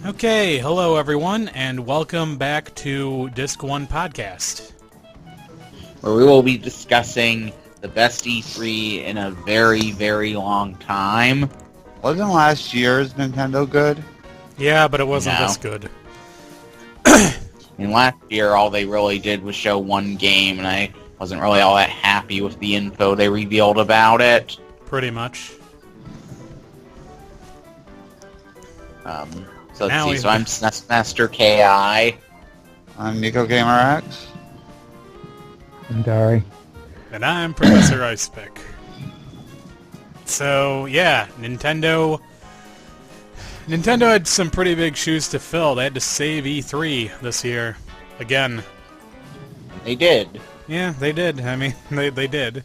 Okay, hello everyone, and welcome back to Disc 1 Podcast. Where we will be discussing the best E3 in a very, very long time. Wasn't last year's Nintendo good? Yeah, but it wasn't No. this good. And last year, all they really did was show one game, and I wasn't really all that happy with the info they revealed about it. Pretty much. So let's Now see, we- so I'm SNES Master KI. On NekoGamerX? I'm Dari. And I'm Professor Icepick. So, yeah, Nintendo had some pretty big shoes to fill. They had to save E3 this year. Again. They did. Yeah, they did. I mean, they did.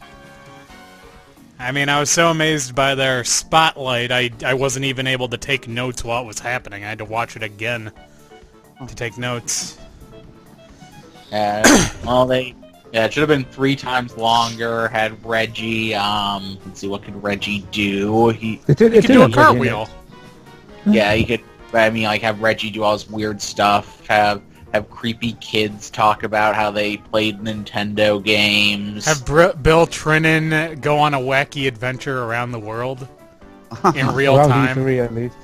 I mean, I was so amazed by their spotlight, I wasn't even able to take notes while it was happening. I had to watch it again to take notes. Well, it should have been 3 times longer, had Reggie, let's see, what could Reggie do? He You could do a cartwheel. Yeah, he could, I mean, like, have Reggie do all this weird stuff, have creepy kids talk about how they played Nintendo games. Have Bill Trinan go on a wacky adventure around the world in real Around time. E3 at least.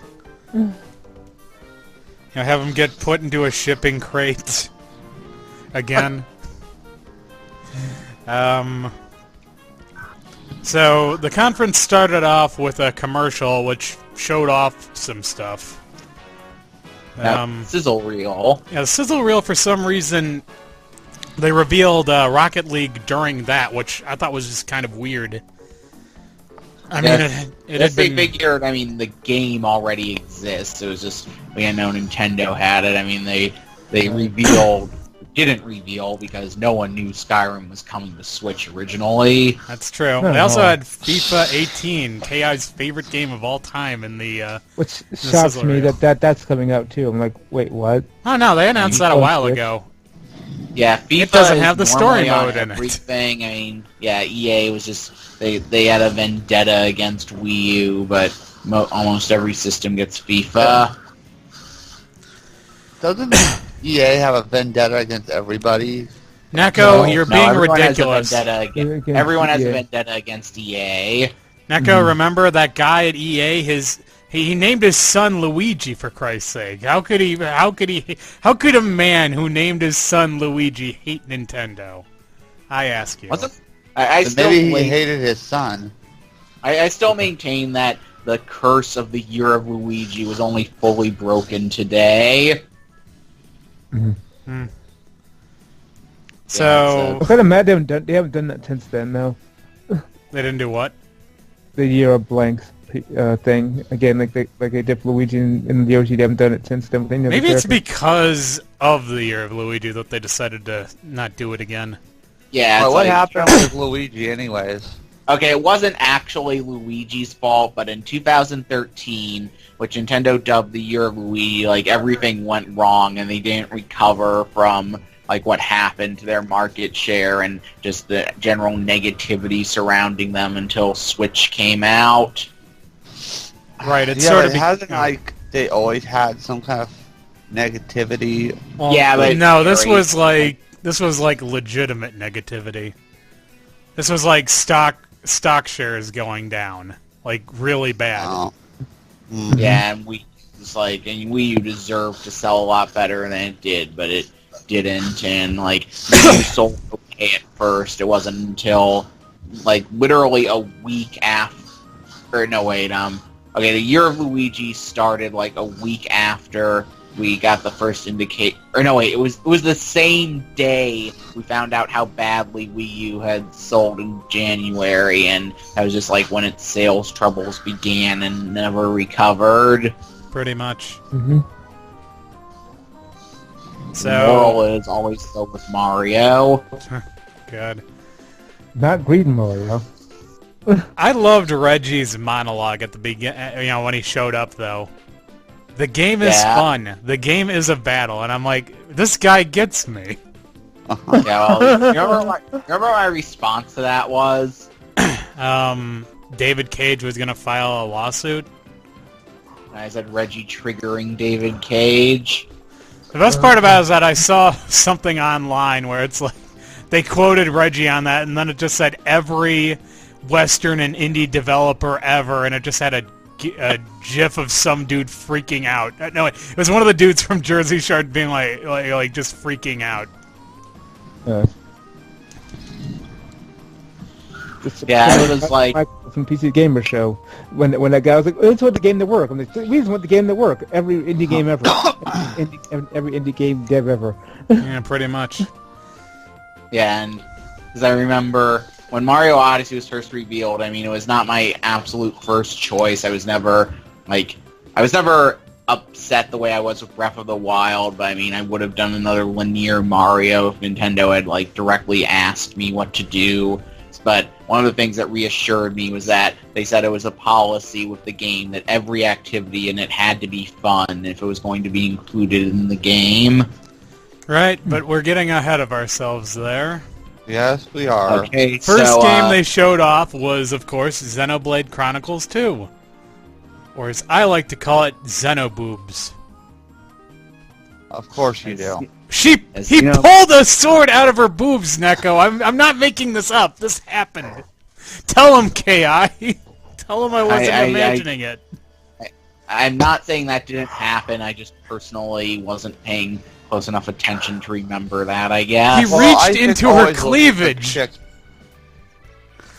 Have him get put into a shipping crate again. So the conference started off with a commercial which showed off some stuff. Sizzle reel. Yeah, the sizzle reel, for some reason, they revealed Rocket League during that, which I thought was just kind of weird. I mean, it had They been... figured, I mean, the game already exists. It was just, we didn't know Nintendo had it. I mean, they didn't reveal because no one knew Skyrim was coming to Switch originally. That's true. No, They also no. had FIFA 18, KI's favorite game of all time, in the... Which shocks sizzle me reel. that's coming out too. I'm like, wait, what? Oh no, they announced that a while Switch. ago. Yeah, FIFA It doesn't is have the story normally on mode in it. everything. I mean, yeah, EA was just, they had a vendetta against Wii U, but almost every system gets FIFA. Doesn't EA have a vendetta against everybody? Neko, No. you're No, being everyone ridiculous. Has a vendetta against, Against everyone has a EA. vendetta against EA. Neko, remember that guy at EA? He named his son Luigi, for Christ's sake. How could a man who named his son Luigi hate Nintendo? I ask you. I still Maybe he wait- hated his son. I still maintain that the curse of the Year of Luigi was only fully broken today. So I'm kind of mad they haven't done that since then though. they didn't do what? The year of blanks thing again, like they did for Luigi in the Yoshi. They haven't done it since then. But they never Maybe it's care. because of the Year of Luigi that they decided to not do it again. Yeah, Well, it's what like- happened with Luigi anyways? Okay, it wasn't actually Luigi's fault, but in 2013, which Nintendo dubbed the Year of Luigi, like, everything went wrong and they didn't recover from, like, what happened to their market share and just the general negativity surrounding them until Switch came out. Right, it's Yeah, sort but of... hasn't like they always had some kind of negativity? Well, Yeah, but no, this very- was like legitimate negativity. This was like stock shares going down, like really bad. Oh. Yeah, and Wii U deserved to sell a lot better than it did, but it didn't, and like Wii U sold okay at first. It wasn't until like literally a week after. No, wait. Okay, the Year of Luigi started like a week after we got the first indicate. Or no, wait. It was the same day we found out how badly Wii U had sold in January, and that was just like when its sales troubles began and never recovered. Pretty much. Mhm. The So, moral is always so with Mario. God. Not Green Mario. I loved Reggie's monologue at the beginning, when he showed up, though. The game is Yeah. fun. The game is a battle, and I'm like, this guy gets me. Yeah, well, remember my response to that was? David Cage was gonna file a lawsuit. I said Reggie triggering David Cage. The best part about it is that I saw something online where it's like they quoted Reggie on that, and then it just said every Western and indie developer ever, and it just had a GIF of some dude freaking out. No, it was one of the dudes from Jersey Shore being like just freaking out. Yeah, it was like from PC Gamer Show when that guy was like, "Let's want the game to work." I'm like, "We just want the game to work." Every indie game ever, every indie game dev ever. Yeah, pretty much. Yeah, and because I remember when Mario Odyssey was first revealed, I mean, it was not my absolute first choice. I was never upset the way I was with Breath of the Wild, but I mean, I would have done another linear Mario if Nintendo had like directly asked me what to do. But one of the things that reassured me was that they said it was a policy with the game that every activity in it had to be fun if it was going to be included in the game. Right, but we're getting ahead of ourselves there. Yes, we are. Okay, First game they showed off was, of course, Xenoblade Chronicles 2. Or as I like to call it, Xenoboobs. Of course you do. He pulled a sword out of her boobs, Neko. I'm not making this up. This happened. Tell him, Ki. Tell him I wasn't imagining it. I'm not saying that didn't happen. I just personally wasn't paying close enough attention to remember that, I guess. He reached into her cleavage.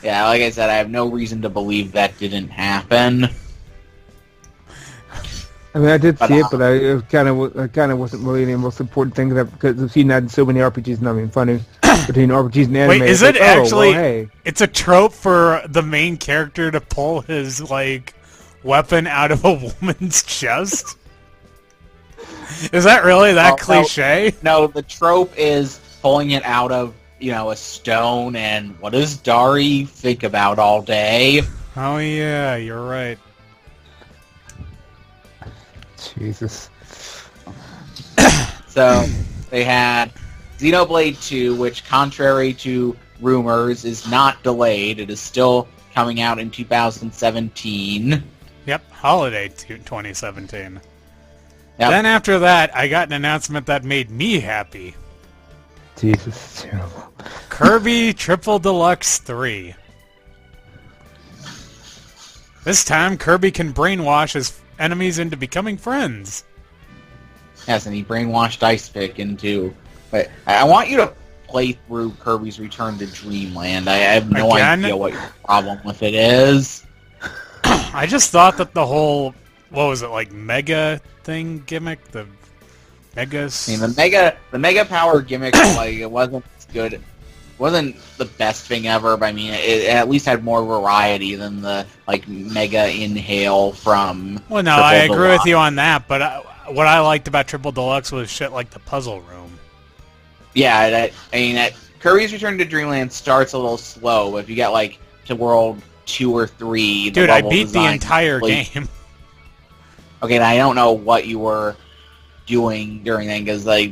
Yeah, like I said, I have no reason to believe that didn't happen. I mean, I did see it, but I kind of wasn't really the most important thing because I've seen that in so many RPGs. And I mean, funny between RPGs and anime. Wait, is it actually? Well, hey. It's a trope for the main character to pull his weapon out of a woman's chest. Is that really that cliche? No, the trope is pulling it out of a stone. And what does Dari think about all day? Oh yeah, you're right. Jesus. So, they had Xenoblade 2, which, contrary to rumors, is not delayed. It is still coming out in 2017. Yep, holiday 2017. Yep. Then after that, I got an announcement that made me happy. Jesus, terrible. Kirby Triple Deluxe 3. This time, Kirby can brainwash his enemies into becoming friends. Yes, and he brainwashed Icepick into... But I want you to play through Kirby's Return to Dreamland. I have no idea what your problem with it is. I just thought that the whole... What was it, Mega thing gimmick? The Megas... I mean, the Mega Power gimmick, it wasn't good. It wasn't the best thing ever, but I mean, it at least had more variety than the, Mega Inhale from... Well, no, I agree with you on that, but what I liked about Triple Deluxe was shit like the puzzle room. Yeah, Kirby's Return to Dreamland starts a little slow, but if you get, to World 2 or 3... Dude, I beat the entire game. Okay, now I don't know what you were doing during that, because, I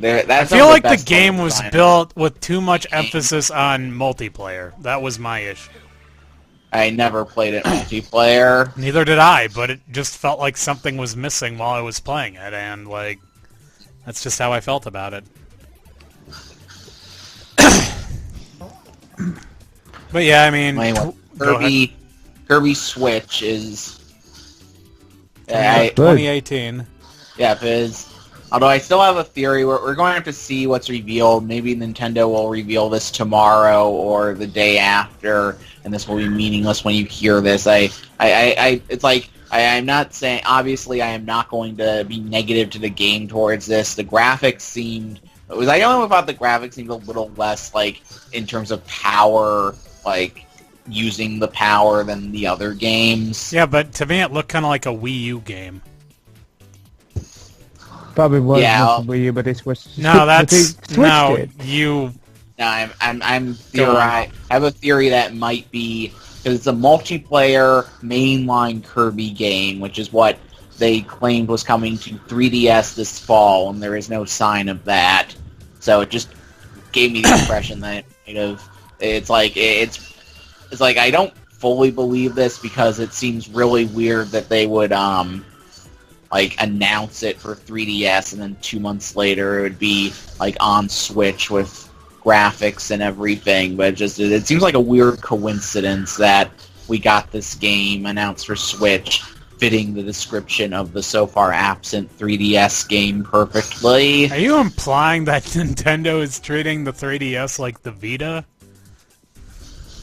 feel like the game was built with too much emphasis on multiplayer. That was my issue. I never played it multiplayer. Neither did I, but it just felt like something was missing while I was playing it, and, that's just how I felt about it. But yeah, I mean... Anyway, Kirby Switch is... 2018. Yeah, because... Although I still have a theory, we're going to have to see what's revealed. Maybe Nintendo will reveal this tomorrow or the day after, and this will be meaningless when you hear this. I'm not saying, obviously I am not going to be negative to the game towards this. The graphics seemed, I only thought the graphics seemed a little less, in terms of power, using the power than the other games. Yeah, but to me it looked kind of like a Wii U game. Probably was Wii U, but they switched. No, that's no. It. You. No, I have a theory that might be because it's a multiplayer mainline Kirby game, which is what they claimed was coming to 3DS this fall, and there is no sign of that. So it just gave me the impression that it's like I don't fully believe this because it seems really weird that they would like announce it for 3DS, and then 2 months later it would be like on Switch with graphics and everything. But it seems like a weird coincidence that we got this game announced for Switch, fitting the description of the so far absent 3DS game perfectly. Are you implying that Nintendo is treating the 3DS like the Vita?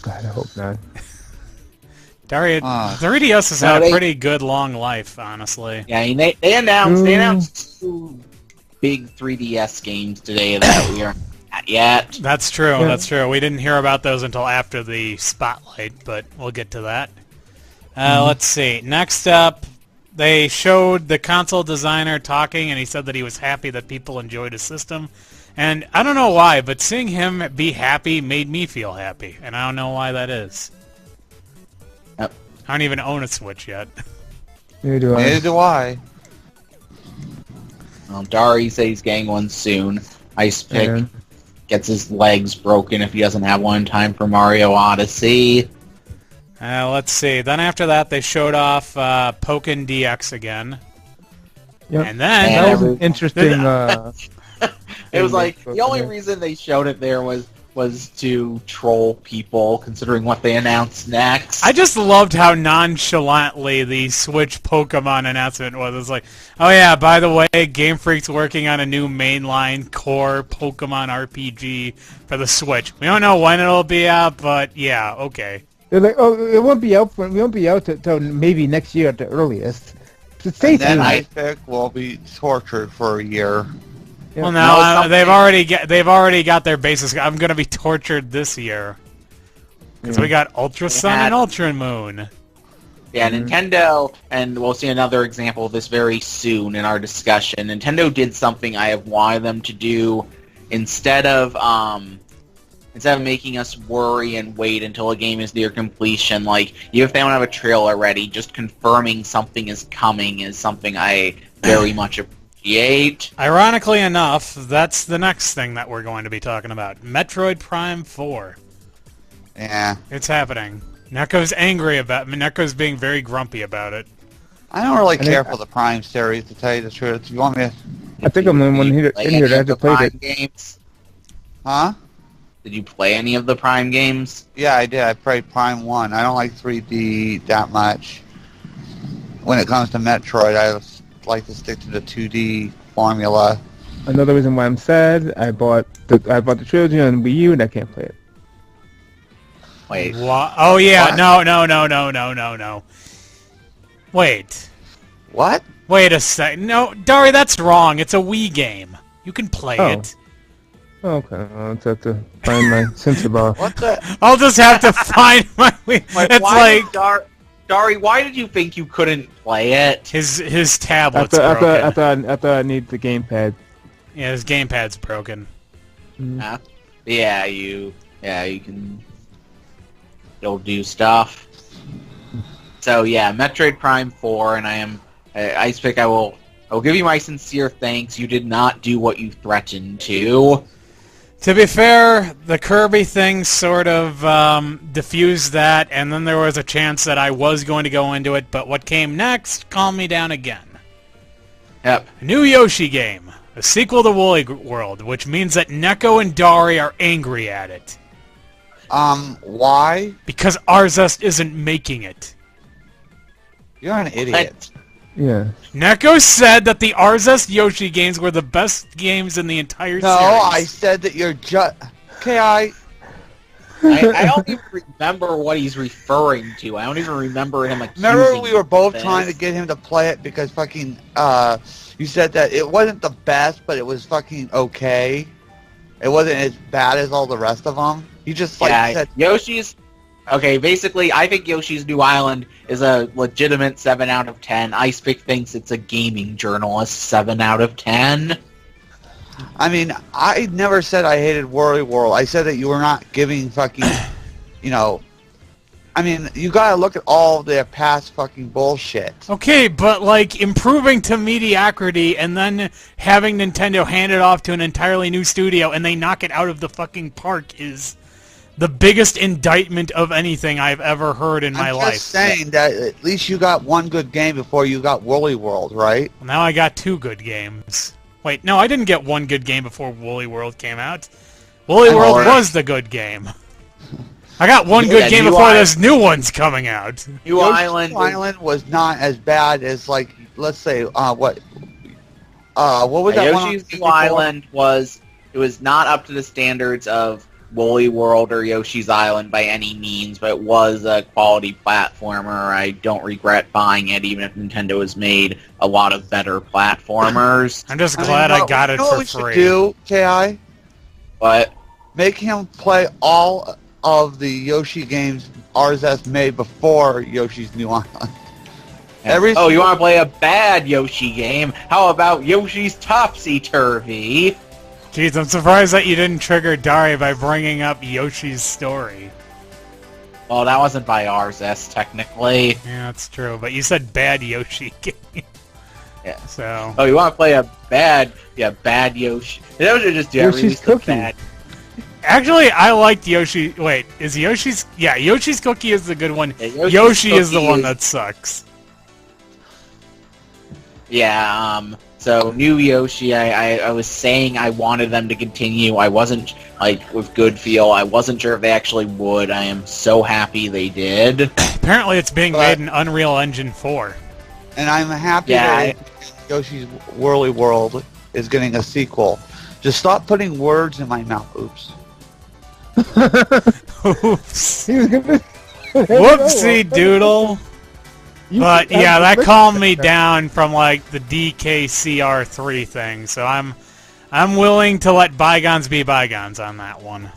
God, I hope not. Dari, 3DS has had a pretty good long life, honestly. Yeah, I mean, they announced 2 big 3DS games today that we aren't at yet. That's true, that's true. We didn't hear about those until after the Spotlight, but we'll get to that. Let's see. Next up, they showed the console designer talking, and he said that he was happy that people enjoyed his system. And I don't know why, but seeing him be happy made me feel happy, and I don't know why that is. Yep. I don't even own a Switch yet. Neither do I. Neither do I. Well, Dari says he's getting one soon. Icepick gets his legs broken if he doesn't have one in time for Mario Odyssey. Let's see. Then after that, they showed off Pokken DX again. Yep. And then... that was an interesting... It was like, the only reason they showed it there was to troll people, considering what they announced next. I just loved how nonchalantly the Switch Pokemon announcement was. It's like, oh yeah, by the way, Game Freak's working on a new mainline core Pokemon RPG for the Switch. We don't know when it'll be out, but yeah, okay. They're like, oh, it won't be out till maybe next year at the earliest. So stay And then tuned. Icepick will be tortured for a year. Yeah. Well, no, they've already got their bases. I'm gonna be tortured this year because we got Ultra Sun and Ultra Moon. Yeah, Nintendo, and we'll see another example of this very soon in our discussion. Nintendo did something I have wanted them to do instead of making us worry and wait until a game is near completion. Like, even if they don't have a trailer ready, just confirming something is coming is something I very much appreciate. Ironically enough, that's the next thing that we're going to be talking about. Metroid Prime 4. Yeah. It's happening. Neko's angry about it. Neko's being very grumpy about it. I don't really care for the Prime series, to tell you the truth. You want me to... I think I'm the one here that hasn't played it. Games? Huh? Did you play any of the Prime games? Yeah, I did. I played Prime 1. I don't like 3D that much. When it comes to Metroid, I like to stick to the 2D formula. Another reason why I'm sad, I bought the trilogy on Wii U and I can't play it. Wait. What? Oh yeah, What? no. Wait. What? Wait a sec. No, Dari, that's wrong. It's a Wii game. You can play it. Okay, I'll just have to find my sensor bar. What the... I'll just have to find my Wii. It's like Dari, why did you think you couldn't play it? his tablet's I broken. thought I need the gamepad. Yeah, his gamepad's broken. Huh? Yeah, you can still do stuff. So yeah, Metroid Prime 4, and I am Icepick. I will give you my sincere thanks. You did not do what you threatened to. To be fair, the Kirby thing sort of diffused that, and then there was a chance that I was going to go into it, but what came next calmed me down again. Yep. A new Yoshi game, a sequel to Woolly World, which means that Neko and Dari are angry at it. Why? Because Arzest isn't making it. You're an idiot. Yeah. Neko said that the Arzest Yoshi games were the best games in the entire No, series. I said that you're just... Okay, I don't even remember what he's referring to. I don't even remember him accusing Remember we were both this. trying to get him to play it because fucking, you said that it wasn't the best, but it was fucking okay. It wasn't as bad as all the rest of them. You just, like, said... Yoshi's... Okay, basically, I think Yoshi's New Island is a legitimate 7 out of 10. Icepick thinks it's a gaming journalist 7 out of 10. I mean, I never said I hated Woolly World. I said that you were not giving fucking, you know... I mean, you gotta look at all their past fucking bullshit. Okay, but like improving to mediocrity and then having Nintendo hand it off to an entirely new studio and they knock it out of the fucking park is the biggest indictment of anything I've ever heard in my I'm life. just saying that at least you got one good game before you got Woolly World, right? Well, now I got 2 good games. Wait, no, I didn't get 1 good game before Woolly World came out. Woolly World was the good game. I got 1 good game before this new one's coming out. New Island. New Island was not as bad as, like, let's say, what was that one? Yoshi's New Island was not up to the standards of Woolly World or Yoshi's Island by any means, but it was a quality platformer. I don't regret buying it, even if Nintendo has made a lot of better platformers. I'm just glad I got it for free. What we should do, Ki? But make him play all of the Yoshi games RSS made before Yoshi's New Island. You want to play a bad Yoshi game? How about Yoshi's Topsy-Turvy? Jeez, I'm surprised that you didn't trigger Dari by bringing up Yoshi's story. Well, that wasn't by RSS, technically. Yeah, that's true, but you said bad Yoshi game. Yeah. So. Oh, you want to play a bad Yoshi? That was just Yoshi's Cookie. Actually, I liked Yoshi. Wait, is Yoshi's? Yeah, Yoshi's Cookie is the good one. Yeah, Yoshi is the one that sucks. Yeah. So new Yoshi, I was saying I wanted them to continue. I wasn't with good feel. I wasn't sure if they actually would. I am so happy they did. Apparently, it's being made in Unreal Engine 4. And I'm happy that Yoshi's Woolly World is getting a sequel. Just stop putting words in my mouth. Oops. Oops. Whoopsie doodle. But yeah, that calmed me down from like the DKCR3 thing. So I'm willing to let bygones be bygones on that one.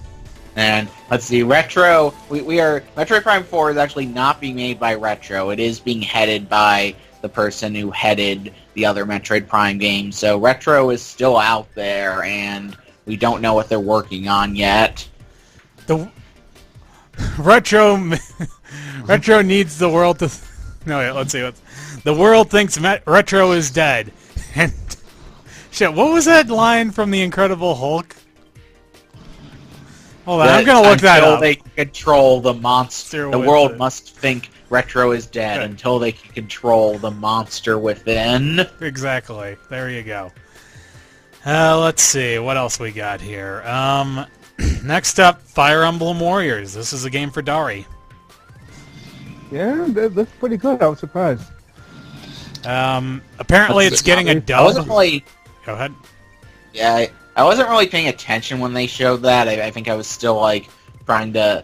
And let's see, Retro. We are Metroid Prime 4 is actually not being made by Retro. It is being headed by the person who headed the other Metroid Prime games. So Retro is still out there, and we don't know what they're working on yet. The Retro needs the world to. No, wait, let's see. The world thinks Retro is dead. And shit, what was that line from The Incredible Hulk? Hold on, I'm gonna look that up. Until they can control the monster, the world must think Retro is dead until they can control the monster within. Exactly. There you go. Let's see what else we got here. Next up, Fire Emblem Warriors. This is a game for Dari. Yeah, that looks pretty good. I was surprised. Apparently it's getting a dub. I wasn't really... Go ahead. Yeah, I wasn't really paying attention when they showed that. I think I was still like trying to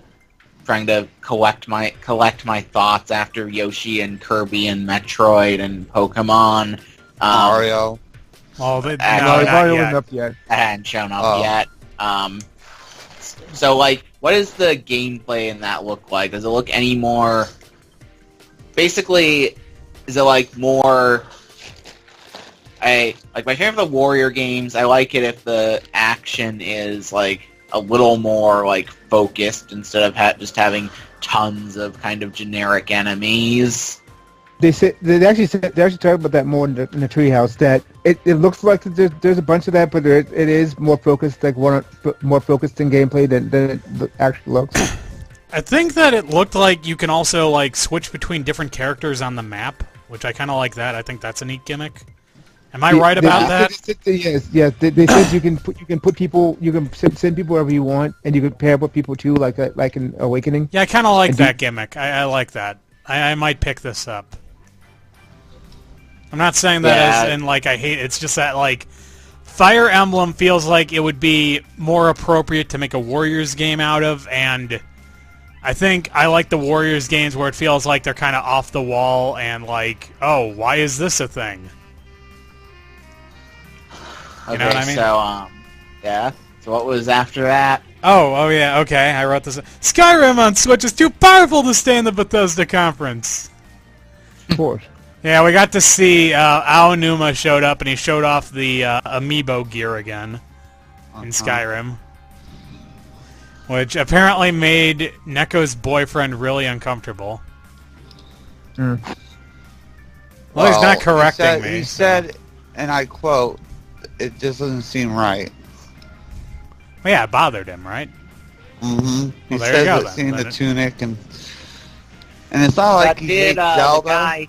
collect my thoughts after Yoshi and Kirby and Metroid and Pokemon. Mario. Oh, Mario isn't up yet. That hadn't shown up yet. So like, what does the gameplay in that look like? Does it look any more? Basically, is it like more? I like my favorite of the Warrior games. I like it if the action is like a little more like focused instead of just having tons of kind of generic enemies. They actually talk about that more in the Treehouse. That it looks like there's a bunch of that, but it is more focused, like more focused in gameplay than it actually looks. I think that it looked like you can also like switch between different characters on the map, which I kind of like that. I think that's a neat gimmick. Am I right about that? Yes. They said you can put people, you can send people wherever you want, and you can pair up with people too, like in Awakening. Yeah, I kind of like that gimmick. I like that. I might pick this up. I'm not saying that as in like I hate it. It's just that like Fire Emblem feels like it would be more appropriate to make a Warriors game out of, and I think I like the Warriors games where it feels like they're kind of off the wall and like, oh, why is this a thing? You know what I mean? So yeah. So what was after that? Oh yeah, okay. I wrote this. Skyrim on Switch is too powerful to stay in the Bethesda conference. Of course. Yeah, we got to see Aonuma showed up, and he showed off the amiibo gear again in Skyrim, which apparently made Neko's boyfriend really uncomfortable. Well, he's not correcting me. He said, and I quote, "It just doesn't seem right." Well, yeah, it bothered him, right? Mm-hmm. He Well, there you says go, that then. seeing the Then tunic and it's not like he hates the Zelda. guy.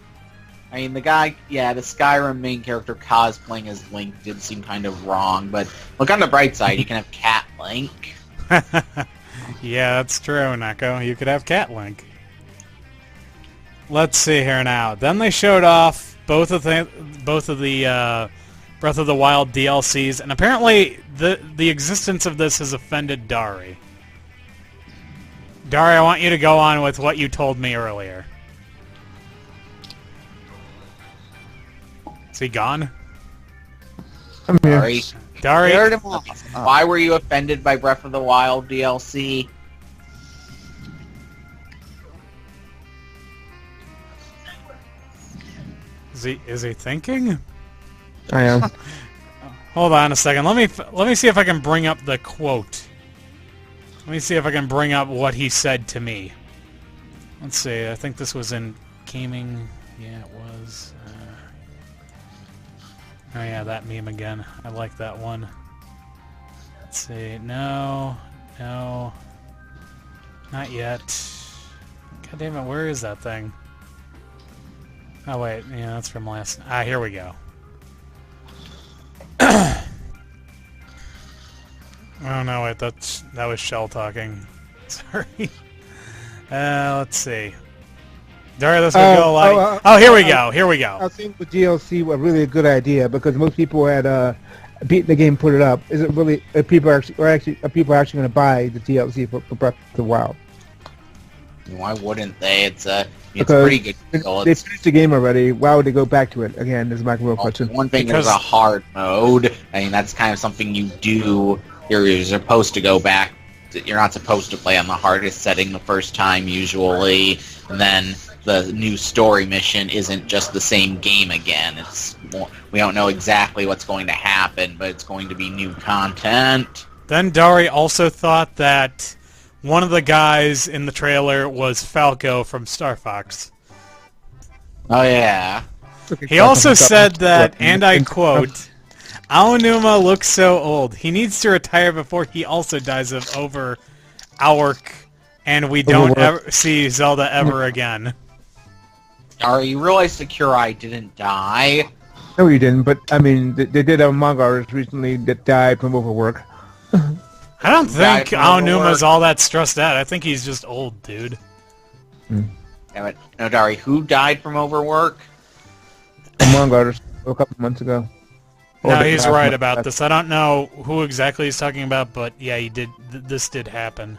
I mean, the guy, yeah, the Skyrim main character cosplaying as Link did seem kind of wrong, but look on the bright side, you can have Cat Link. Yeah, that's true, Neko. You could have Cat Link. Let's see here now. Then they showed off both of the Breath of the Wild DLCs, and apparently the existence of this has offended Dari. Dari, I want you to go on with what you told me earlier. Is he gone? I'm here. Sorry. Dari, Scared him off. Why were you offended by Breath of the Wild DLC? is he thinking? I am. Hold on a second. Let me see if I can bring up the quote. Let me see if I can bring up what he said to me. Let's see. I think this was in gaming. Yeah, it was. Oh yeah, that meme again. I like that one. Let's see. No, not yet. God damn it! Where is that thing? Oh wait, yeah, that's from last. Ah, here we go. Oh no, wait, that was Shell talking. Sorry. Let's see. Dari, let's go live. Oh, here we go. Here we go. I think the DLC was really a good idea because most people had beaten the game, put it up. Is it really? Are people actually going to buy the DLC for Breath of the Wild? Why wouldn't they? It's Because pretty good. They finished the game already. Why would they go back to it again? Is my real question. One thing, there's a hard mode. I mean, that's kind of something you do. You're supposed to go back. You're not supposed to play on the hardest setting the first time, usually. And then the new story mission isn't just the same game again. We don't know exactly what's going to happen, but it's going to be new content. Then Dari also thought that one of the guys in the trailer was Falco from Star Fox. Oh, yeah. He also said that, and I quote, Aonuma looks so old. He needs to retire before he also dies of overwork, and we don't ever see Zelda ever again. You realize Sakurai didn't die? No, you didn't. But I mean, they did have a manga artist recently that died from overwork. I don't think from Aonuma's all that stressed out. I think he's just old, dude. Damn it. No, Dari, who died from overwork? A manga artist a couple months ago. No, he's right about this. I don't know who exactly he's talking about, but yeah, he did. This did happen.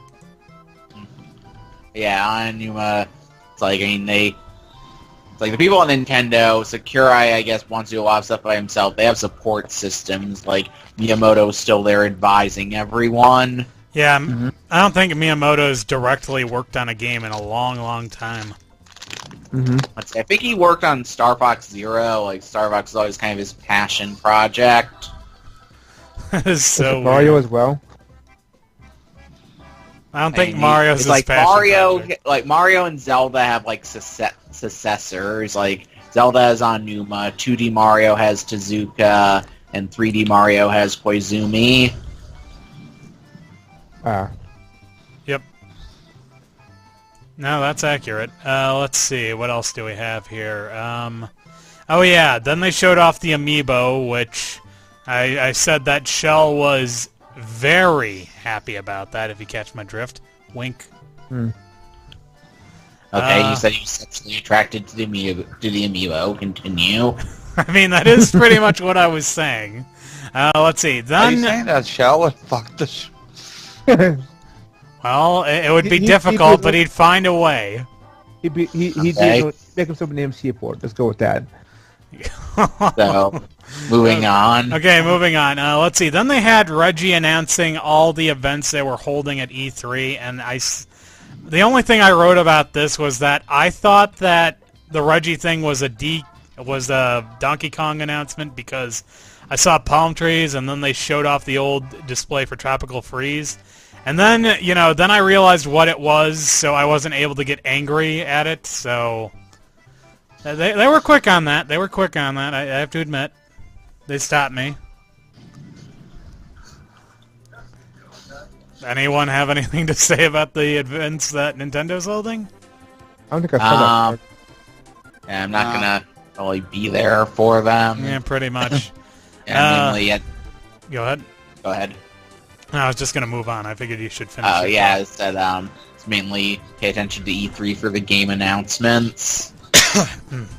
Yeah, Aonuma. It's like, I mean, it's like the people on Nintendo, Sakurai, I guess, wants to do a lot of stuff by himself. They have support systems. Like, Miyamoto's still there advising everyone. Yeah, I don't think Miyamoto's directly worked on a game in a long, long time. I think he worked on Star Fox Zero. Like, Star Fox is always kind of his passion project. It's so Mario weird. as well. I don't think Mario's his like passion Mario. project. Like Mario and Zelda have like successors. Like Zelda has Aonuma, 2D Mario has Tezuka, and 3D Mario has Koizumi. Yep. No, that's accurate. Let's see. What else do we have here? Oh yeah, then they showed off the amiibo, which I said that Shell was very happy about that, if you catch my drift. Wink. Okay, you said you're sexually attracted to the amiibo. Continue. I mean, that is pretty much what I was saying. Let's see. Are Then, you saying that Shell would fuck the well, it would be He- difficult, but he'd find a way. He'd Okay. make himself an MC for it. Let's go with that. So, moving on. Okay, moving on. Let's see. Then they had Reggie announcing all the events they were holding at E3, and the only thing I wrote about this was that I thought that the Reggie thing was a Donkey Kong announcement because I saw palm trees, and then they showed off the old display for Tropical Freeze. And then, then I realized what it was, so I wasn't able to get angry at it, so they were quick on that. They were quick on that, I have to admit. They stopped me. Anyone have anything to say about the events that Nintendo's holding? I don't think I saw that. Yeah, I'm not gonna really be there for them. Yeah, pretty much. Mainly Go ahead. Go ahead. No, I was just gonna move on. I figured you should finish. Oh, your yeah, thought. I said it's mainly pay attention to E3 for the game announcements.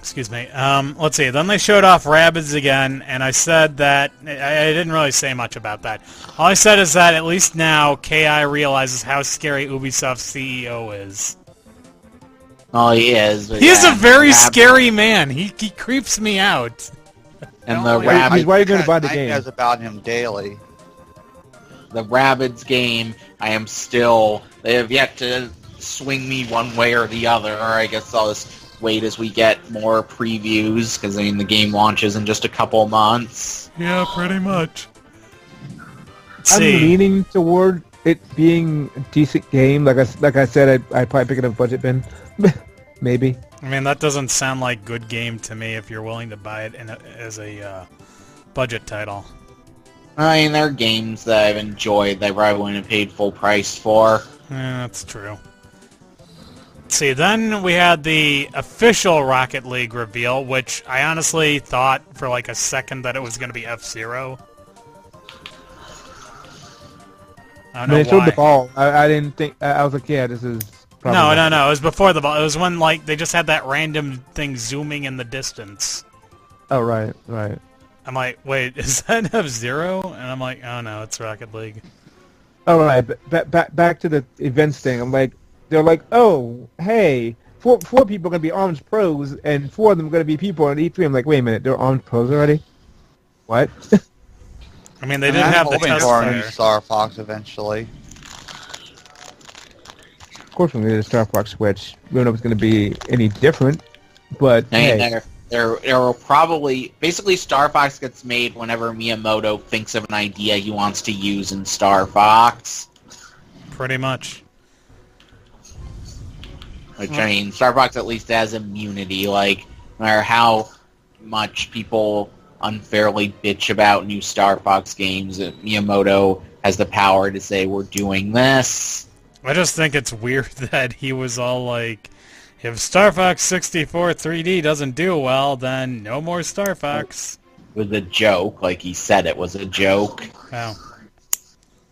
Excuse me. Let's see. Then they showed off Rabbids again, and I said that I didn't really say much about that. All I said is that at least now KI realizes how scary Ubisoft's CEO is. Oh, he is. But He's yeah, a very Rabbids- scary man. He creeps me out. And No, the I- Why are you gonna I buy the got game? nightmares about him daily. the Rabbids game, I am still... They have yet to swing me one way or the other. Or I guess I'll just wait as we get more previews, because, I mean, the game launches in just a couple months. Yeah, pretty much. Let's I'm see. leaning toward it being a decent game. Like I said, I'd probably pick it up budget bin. Maybe. I mean, that doesn't sound like good game to me if you're willing to buy it as a budget title. I mean, there are games that I've enjoyed that I probably wouldn't have paid full price for. Yeah, that's true. Let's see, then we had the official Rocket League reveal, which I honestly thought for like a second that it was going to be F-Zero. I don't When know they showed why. the ball, I didn't think. I was like, yeah, this is. Probably No. It was before the ball. It was when like they just had that random thing zooming in the distance. Oh right. I'm like, wait, is that F-Zero? And I'm like, oh no, it's Rocket League. All right. Back to the events thing. I'm like, they're like, oh, hey, four people are gonna be armed pros, and 4 of them are gonna be people on E3. I'm like, wait a minute, they're armed pros already? What? I mean, they didn't have the hoping test for a new there. Star Fox eventually. Of course, we're gonna get a Star Fox Switch. We don't know if it's gonna be any different, but I mean, hey. there will probably... Basically, Star Fox gets made whenever Miyamoto thinks of an idea he wants to use in Star Fox. Pretty much. Which, I mean, Star Fox at least has immunity. Like, no matter how much people unfairly bitch about new Star Fox games, Miyamoto has the power to say, we're doing this. I just think it's weird that he was all like, if Star Fox 64 3D doesn't do well, then no more Star Fox. It was a joke, like he said it was a joke. Oh.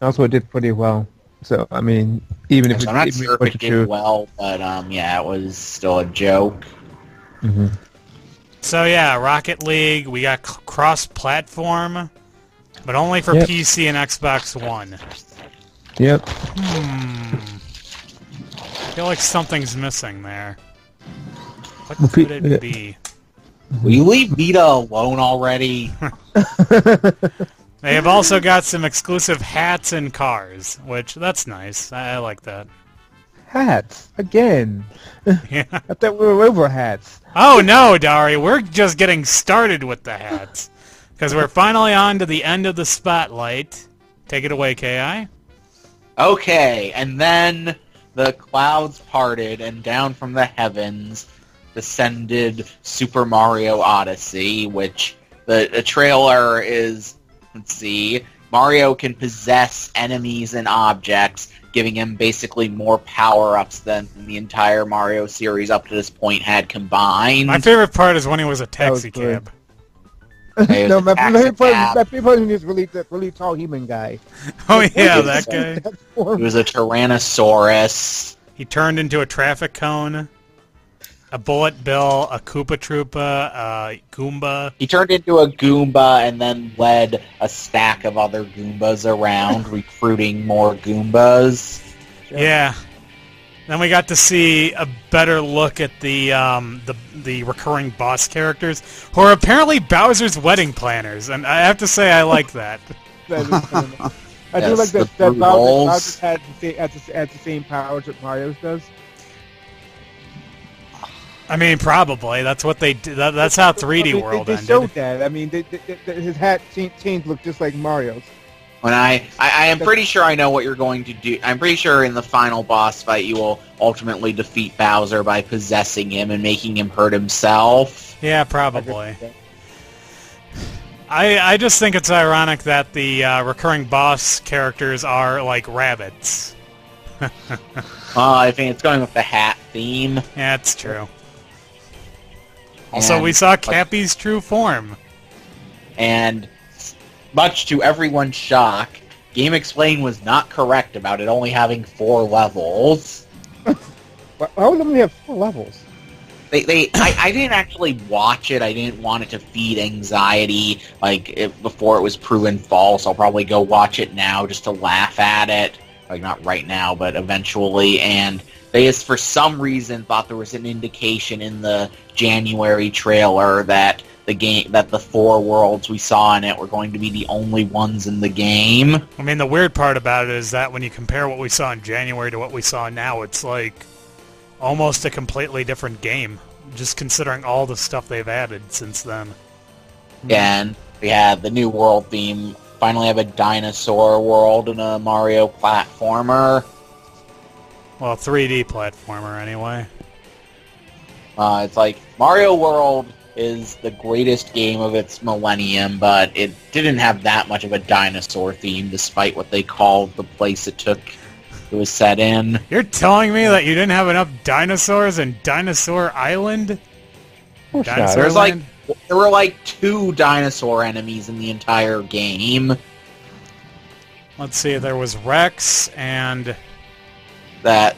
Also, it did pretty well. So, I mean, even if So I'm not even sure if what it you do- did well, but yeah, it was still a joke. Mhm. So yeah, Rocket League, we got cross-platform, but only for Yep. PC and Xbox One. Yep. I feel like something's missing there. What Well, could it be? Will you leave Vita alone already? They have also got some exclusive hats and cars, which, that's nice. I like that. Hats again. Yeah. I thought we were over hats. Oh no, Dari, we're just getting started with the hats. Because we're finally on to the end of the spotlight. Take it away, Ki. Okay, and then the clouds parted, and down from the heavens descended Super Mario Odyssey, which the trailer is, let's see, Mario can possess enemies and objects, giving him basically more power-ups than the entire Mario series up to this point had combined. My favorite part is when he was a was taxi good. cab. Hey, No, my favorite taxi part is that really tall human guy. Oh Like, yeah, what that is guy. that He form? was a Tyrannosaurus. He turned into a traffic cone, a bullet bill, a Koopa Troopa, a Goomba. He turned into a Goomba and then led a stack of other Goombas around, recruiting more Goombas. Yeah. Then we got to see a better look at the recurring boss characters, who are apparently Bowser's wedding planners, and I have to say I like that. That is kind of- I do Yes, like the that blue Bowser balls. has the same powers that Mario's does. I mean, probably that's what they do. That's how 3D I mean, World they ended. showed that. I mean, his hat changed looked just like Mario's. When I am pretty sure I know what you're going to do. I'm pretty sure in the final boss fight you will ultimately defeat Bowser by possessing him and making him hurt himself. Yeah, probably. I just think it's ironic that the recurring boss characters are like rabbits. I think it's going with the hat theme. Yeah, it's true. Also, And, we saw Cappy's true form. And much to everyone's shock, Game Explain was not correct about it only having 4 levels. Why would only have 4 levels? I didn't actually watch it. I didn't want it to feed anxiety before it was proven false. I'll probably go watch it now just to laugh at it. Like, not right now, but eventually. And they just, for some reason, thought there was an indication in the January trailer that the 4 worlds we saw in it were going to be the only ones in the game. I mean, the weird part about it is that when you compare what we saw in January to what we saw now, it's like almost a completely different game, just considering all the stuff they've added since then. And we had the new world theme. Finally have a dinosaur world and a Mario platformer. Well, 3D platformer, anyway. It's like Mario World is the greatest game of its millennium, but it didn't have that much of a dinosaur theme, despite what they called the place it was set in. You're telling me that you didn't have enough dinosaurs in Dinosaur Island? Dinosaur Land? There were like 2 dinosaur enemies in the entire game. Let's see, there was Rex and...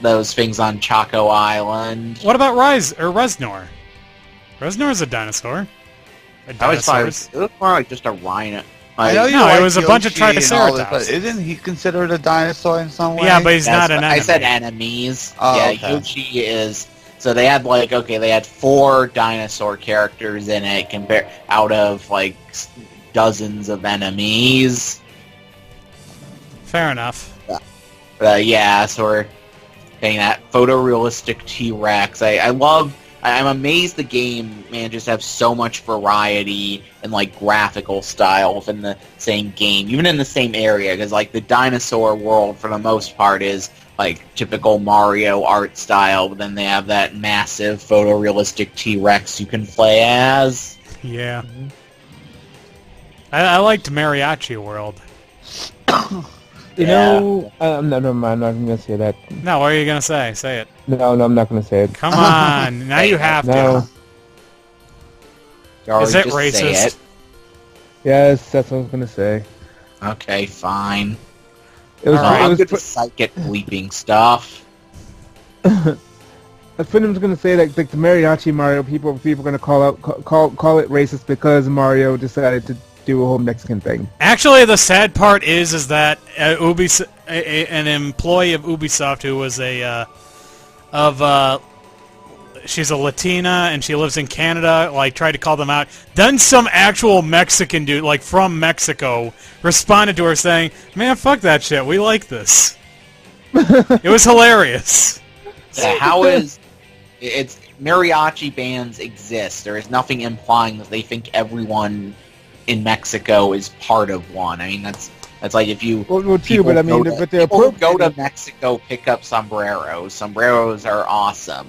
Those things on Choco Island. What about Reznor? Reznor's a dinosaur. I always thought it was more like just a rhino. I know you No, like it was a bunch of Yoshi and all this, Triceratops. but isn't he considered a dinosaur in some way? Yeah, but he's not an enemy. I said enemies. Oh, yeah, okay. Yoshi is. So they had they had 4 dinosaur characters in it, out of like dozens of enemies. Fair enough. Yeah, so we're getting that photorealistic T-Rex. I'm amazed the game manages to have so much variety and like graphical style within the same game, even in the same area, because like the dinosaur world for the most part is like typical Mario art style, but then they have that massive photorealistic T-Rex you can play as. Yeah. I liked Mariachi World. You know, no, never mind. I'm not going to say that. No, what are you going to say? Say it. No, I'm not going to say it. Come on. Now you have No. to. Is it Just say racist? it. Yes, that's what I was going to say. Okay, fine. It was, I'm it was good at psychic bleeping stuff. I was going to say that like the Mariachi Mario people are going to call it racist because Mario decided to do a whole Mexican thing. Actually, the sad part is that an employee of Ubisoft who was she's a Latina and she lives in Canada, like tried to call them out. Then some actual Mexican dude, like from Mexico, responded to her saying, "Man, fuck that shit. We like this." It was hilarious. Yeah, it's mariachi bands exist. There is nothing implying that they think everyone in Mexico is part of one. I mean, that's like if you Well, too, but I mean, but they're people who go to appropriating. Mexico pick up sombreros. Sombreros are awesome.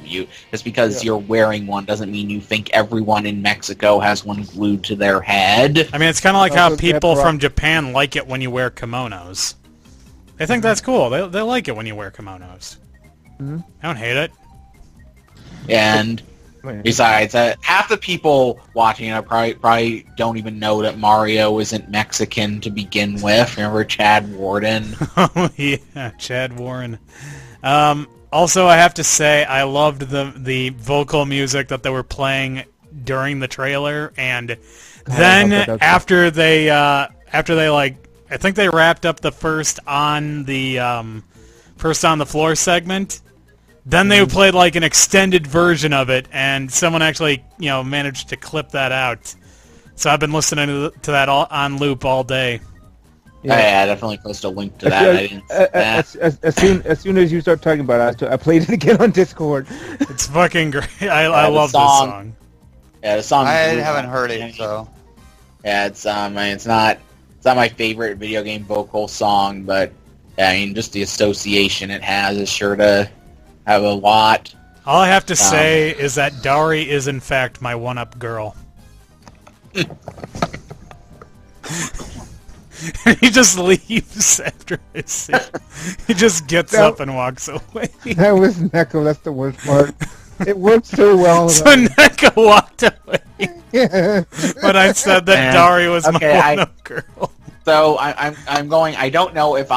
Just because you're wearing one doesn't mean you think everyone in Mexico has one glued to their head. I mean, it's kind of like how Also, people they're from Japan like it when you wear kimonos. They think that's cool. They like it when you wear kimonos. Mhm. I don't hate it. And besides, half the people watching it probably don't even know that Mario isn't Mexican to begin with. Remember Chad Warden? Oh yeah, Chad Warren. Also, I have to say I loved the vocal music that they were playing during the trailer, and then after they like, I think they wrapped up the first on the floor segment. Then they played like an extended version of it, and someone actually, managed to clip that out. So I've been listening to that on loop all day. Yeah, I definitely post a link to that. I didn't see that. As soon as you start talking about it, I played it again on Discord. It's fucking great. I love this song. Yeah, the song. I haven't heard it, so. Yeah, it's not my favorite video game vocal song, but yeah, I mean, just the association it has is sure to have a lot. All I have to say is that Dari is in fact my one-up girl. And he just leaves after his scene. He just gets up and walks away. That was Neko. That's the worst part. It worked so well. So Neko walked away. Yeah. But I said that Dari was my no girl. So I'm going. I don't know if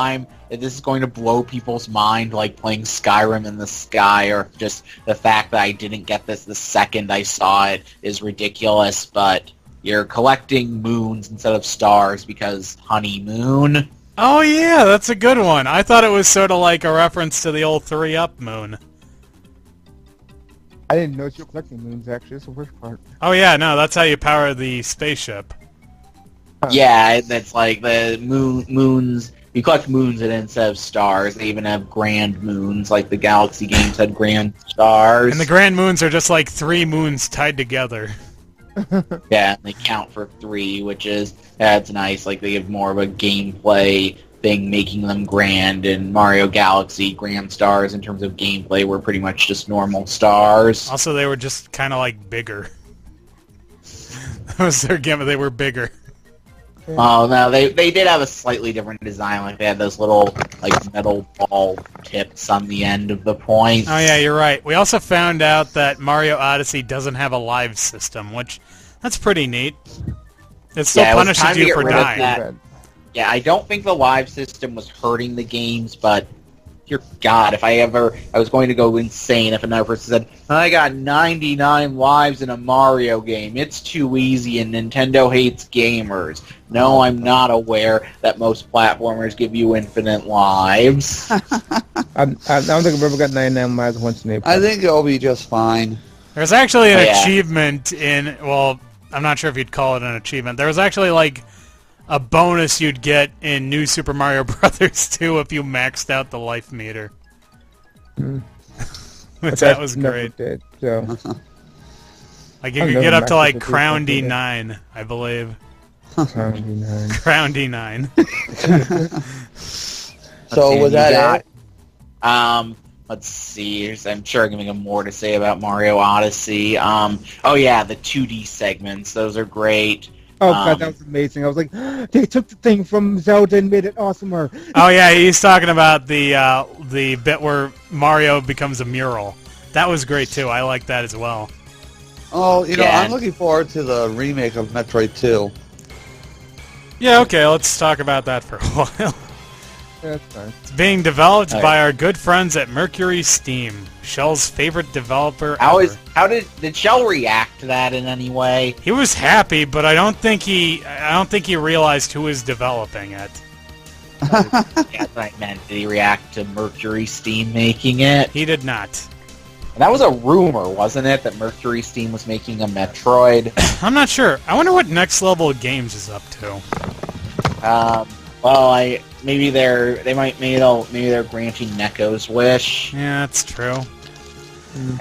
this is going to blow people's mind, like playing Skyrim in the sky, or just the fact that I didn't get this the second I saw it is ridiculous. But you're collecting moons instead of stars because honeymoon. Oh yeah, that's a good one. I thought it was sort of like a reference to the old 3-Up moon. I didn't know you were collecting moons, actually. That's the worst part. Oh yeah, no, that's how you power the spaceship. Yeah, that's like the moons. You collect moons instead of stars. They even have grand moons, like the Galaxy games had grand stars. And the grand moons are just like 3 moons tied together. Yeah, and they count for 3, which is, that's nice. Like, they give more of a gameplay thing, making them grand. In Mario Galaxy, grand stars in terms of gameplay were pretty much just normal stars. Also, they were just kind of like bigger. That was their gimmick. They were bigger. Oh, no, they did have a slightly different design. Like, they had those little, like, metal ball tips on the end of the points. Oh yeah, you're right. We also found out that Mario Odyssey doesn't have a live system, which, that's pretty neat. It still punishes you for dying. Yeah, I don't think the live system was hurting the games, but dear God, if I was going to go insane if another person said, I got 99 lives in a Mario game, it's too easy and Nintendo hates gamers. No, I'm not aware that most platformers give you infinite lives. I don't think I've ever got 99 lives once in April. I think it'll be just fine. There's actually an achievement in, well, I'm not sure if you'd call it an achievement. There was actually, like, a bonus you'd get in New Super Mario Brothers 2 if you maxed out the life meter. Which that was great. Did, so. Like, you could get up to, like, Crown D9, I believe. Crown D9. Crown D9. So, was that it? Let's see. I'm sure I'm going to have more to say about Mario Odyssey. Oh, yeah, the 2D segments. Those are great. Oh god, that was amazing! I was like, they took the thing from Zelda and made it awesomer. Oh yeah, he's talking about the bit where Mario becomes a mural. That was great too. I like that as well. Oh, you know, I'm looking forward to the remake of Metroid 2. Yeah, okay, let's talk about that for a while. Yeah, that's fine. It's being developed by our good friends at Mercury Steam, Shell's favorite developer ever. How did Shell react to that in any way? He was happy, but I don't think he realized who was developing it. Yeah, that's what I meant. Did he react to Mercury Steam making it? He did not. And that was a rumor, wasn't it, that Mercury Steam was making a Metroid? I'm not sure. I wonder what Next Level Games is up to. Well, maybe they're granting Neko's wish. Yeah, that's true.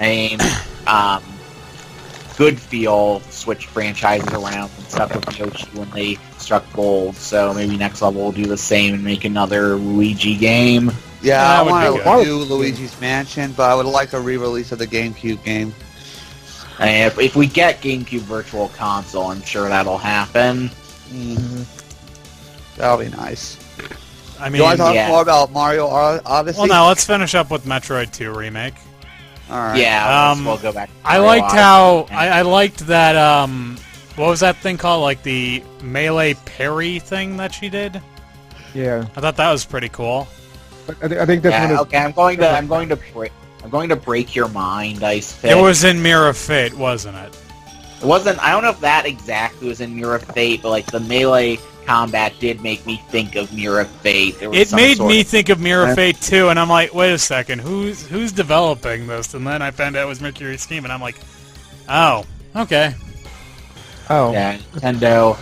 I mean, Goodfeel switched franchises around and stuff with Yoshi when they struck gold, so maybe Next Level will do the same and make another Luigi game. Yeah, I want to do Luigi's Mansion, but I would like a re-release of the GameCube game. And if we get GameCube Virtual Console, I'm sure that'll happen. That'll be nice. I mean, you want to talk more about Mario Odyssey? Well, now let's finish up with Metroid 2 Remake. All right. Yeah, we'll go back to I liked how... I liked that, what was that thing called? Like the melee parry thing that she did? Yeah. I thought that was pretty cool. I think that's one of okay, I'm going to break your mind, Icepick. It was in Mirror of Fate, wasn't it? It wasn't. I don't know if that exactly was in Mirror of Fate, but like the melee combat did make me think of Mirror of Fate. It made me think of Mirror of Fate too, and I'm like, wait a second, who's developing this? And then I found out it was Mercury Steam, and I'm like, oh, okay. Oh. Yeah, Nintendo.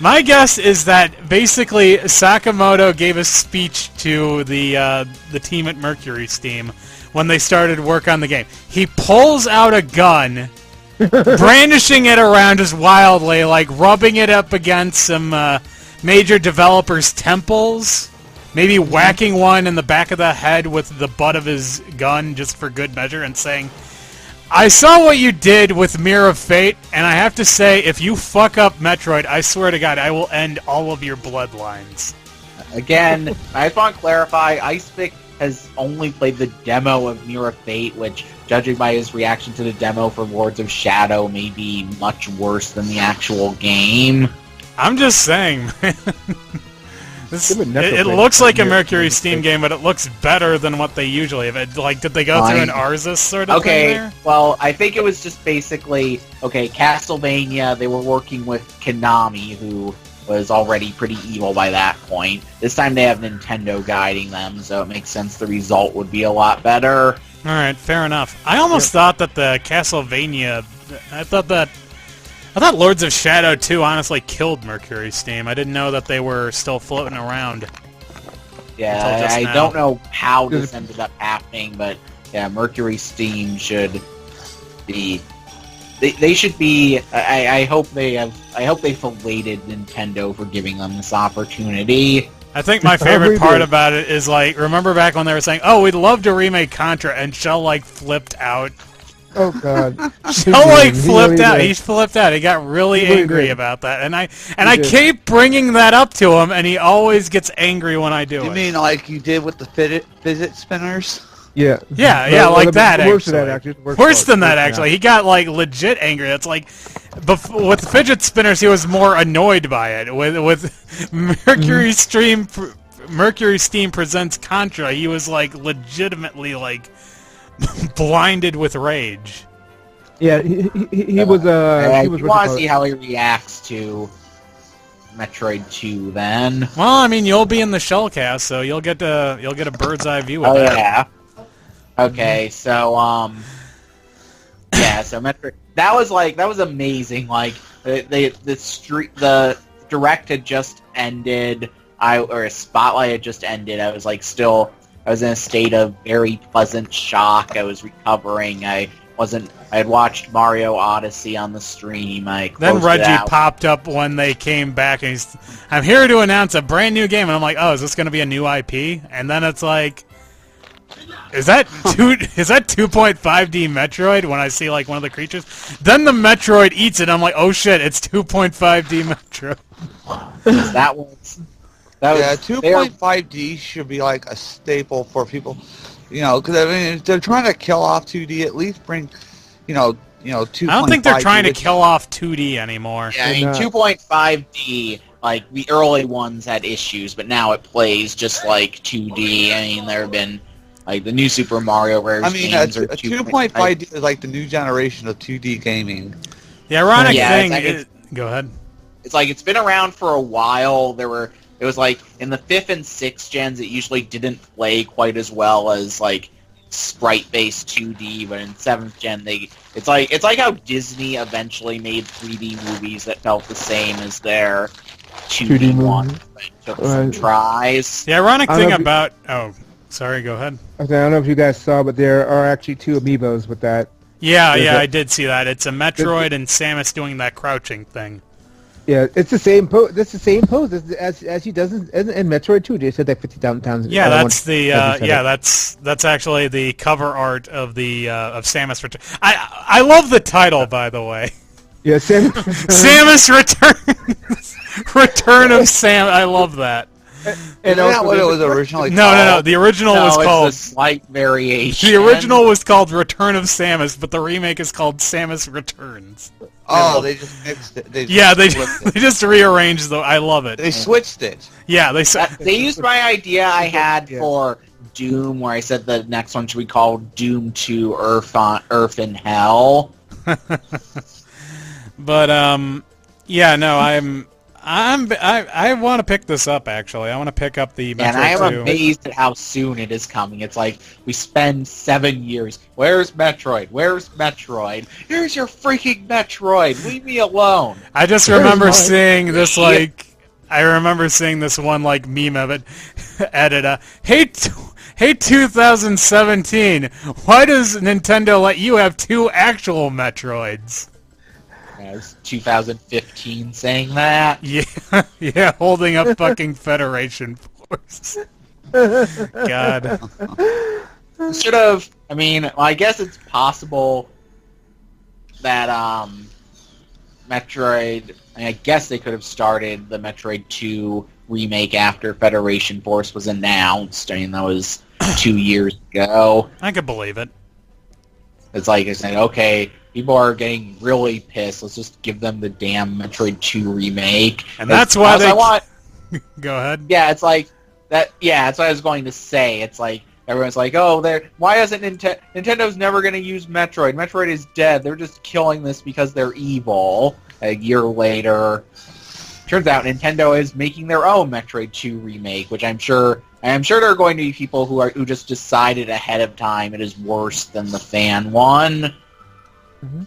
My guess is that basically Sakamoto gave a speech to the team at Mercury Steam when they started work on the game. He pulls out a gun, brandishing it around just wildly, like rubbing it up against some major developers' temples, maybe whacking one in the back of the head with the butt of his gun just for good measure, and saying, I saw what you did with Mirror of Fate, and I have to say, if you fuck up Metroid, I swear to God, I will end all of your bloodlines. Again, I just want to clarify, Icepick has only played the demo of Mirror of Fate, which, judging by his reaction to the demo for Lords of Shadow, may be much worse than the actual game. I'm just saying, man. It looks like a Mercury Steam game, but it looks better than what they usually have. Like, did they go through an Arzus sort of thing there? Well, I think it was just basically, Castlevania, they were working with Konami, who was already pretty evil by that point. This time they have Nintendo guiding them, so it makes sense the result would be a lot better. Alright, fair enough. I almost thought that the Castlevania... I thought Lords of Shadow 2 honestly killed Mercury Steam. I didn't know that they were still floating around. Yeah, I don't know how this ended up happening, but yeah, Mercury Steam should be... They should be... I hope they've filleted Nintendo for giving them this opportunity. I think my favorite part about it is, like, remember back when they were saying, oh, we'd love to remake Contra, and Shell, like, flipped out. Oh God! Shell, like, flipped out. He flipped out. He got really angry about that, and I keep bringing that up to him, and he always gets angry when I do it. You mean like you did with the fidget spinners? Yeah. Yeah, like that. Worse than that, actually. Worse than that, actually. He got, like, legit angry. It's like, with the fidget spinners, he was more annoyed by it. With Mercury Steam presents Contra, he was, like, legitimately, like, blinded with rage. Yeah, he was. I want to see how he reacts to Metroid 2 then. Well, I mean, you'll be in the Shellcast, so you'll get a bird's eye view of that. Yeah. Okay, so so Metroid. That was amazing. Like the direct had just ended. Or a spotlight had just ended. I was in a state of very pleasant shock. I was recovering. I had watched Mario Odyssey on the stream. Then Reggie popped up when they came back, and he's, I'm here to announce a brand new game, and I'm like, oh, is this going to be a new IP? And then it's like, is that 2.5D Metroid when I see, like, one of the creatures? Then the Metroid eats it, I'm like, oh shit, it's 2.5D Metroid. That was... Yeah, 2.5D should be like a staple for people, because I mean, if they're trying to kill off 2D, at least bring, 2.5D. I don't think they're trying to kill off 2D anymore. Yeah, I mean, 2.5D, like, the early ones had issues, but now it plays just like 2D. I mean, there have been, like, the new Super Mario games are 2.5D is like the new generation of 2D gaming. The ironic thing is... Go ahead. It's like, it's been around for a while. It was like, in the 5th and 6th gens, it usually didn't play quite as well as, like, sprite-based 2D, but in 7th gen, it's like how Disney eventually made 3D movies that felt the same as their 2D ones, but took some tries. The ironic thing about... Oh, sorry, go ahead. I don't know if you guys saw, but there are actually 2 amiibos with that. Yeah, I did see that. It's a Metroid and Samus doing that crouching thing. Yeah, it's the same pose. That's the same pose as he does in Metroid 2. They said that 50,000 times. Yeah, that's actually the cover art of the of Samus Return. I love the title, by the way. Yeah, Samus Returns. Return of Sam. I love that. Isn't that what it was originally called? No. The original was called... it's a slight variation. The original was called Return of Samus, but the remake is called Samus Returns. Oh, they just mixed it. They just rearranged the... I love it. They switched it. Yeah, they used my idea I had for Doom, where I said the next one should be called Doom 2 Earth in Hell. But, yeah, no, I want to pick this up, actually. I want to pick up the Metroid 2. And I am amazed at how soon it is coming. It's like, we spend 7 years. Where's Metroid? Where's Metroid? Here's your freaking Metroid. Leave me alone. I just remember seeing this, like... I remember seeing this one, like, meme of it. Edit, hey 2017, why does Nintendo let you have 2 actual Metroids? It's 2015 saying that. Yeah, holding up fucking Federation Force. God. Should have. I mean, I guess it's possible that Metroid. I guess they could have started the Metroid 2 remake after Federation Force was announced. I mean, that was 2 years ago. I could believe it. It's like I said, okay, people are getting really pissed. Let's just give them the damn Metroid 2 remake. And that's why they... I want... Go ahead. Yeah, it's like that. Yeah, that's what I was going to say. It's like everyone's like, "Oh, why isn't Nintendo's never going to use Metroid? Metroid is dead. They're just killing this because they're evil." A year later, turns out Nintendo is making their own Metroid 2 remake, which I'm sure there are going to be people who just decided ahead of time it is worse than the fan one. Mm-hmm.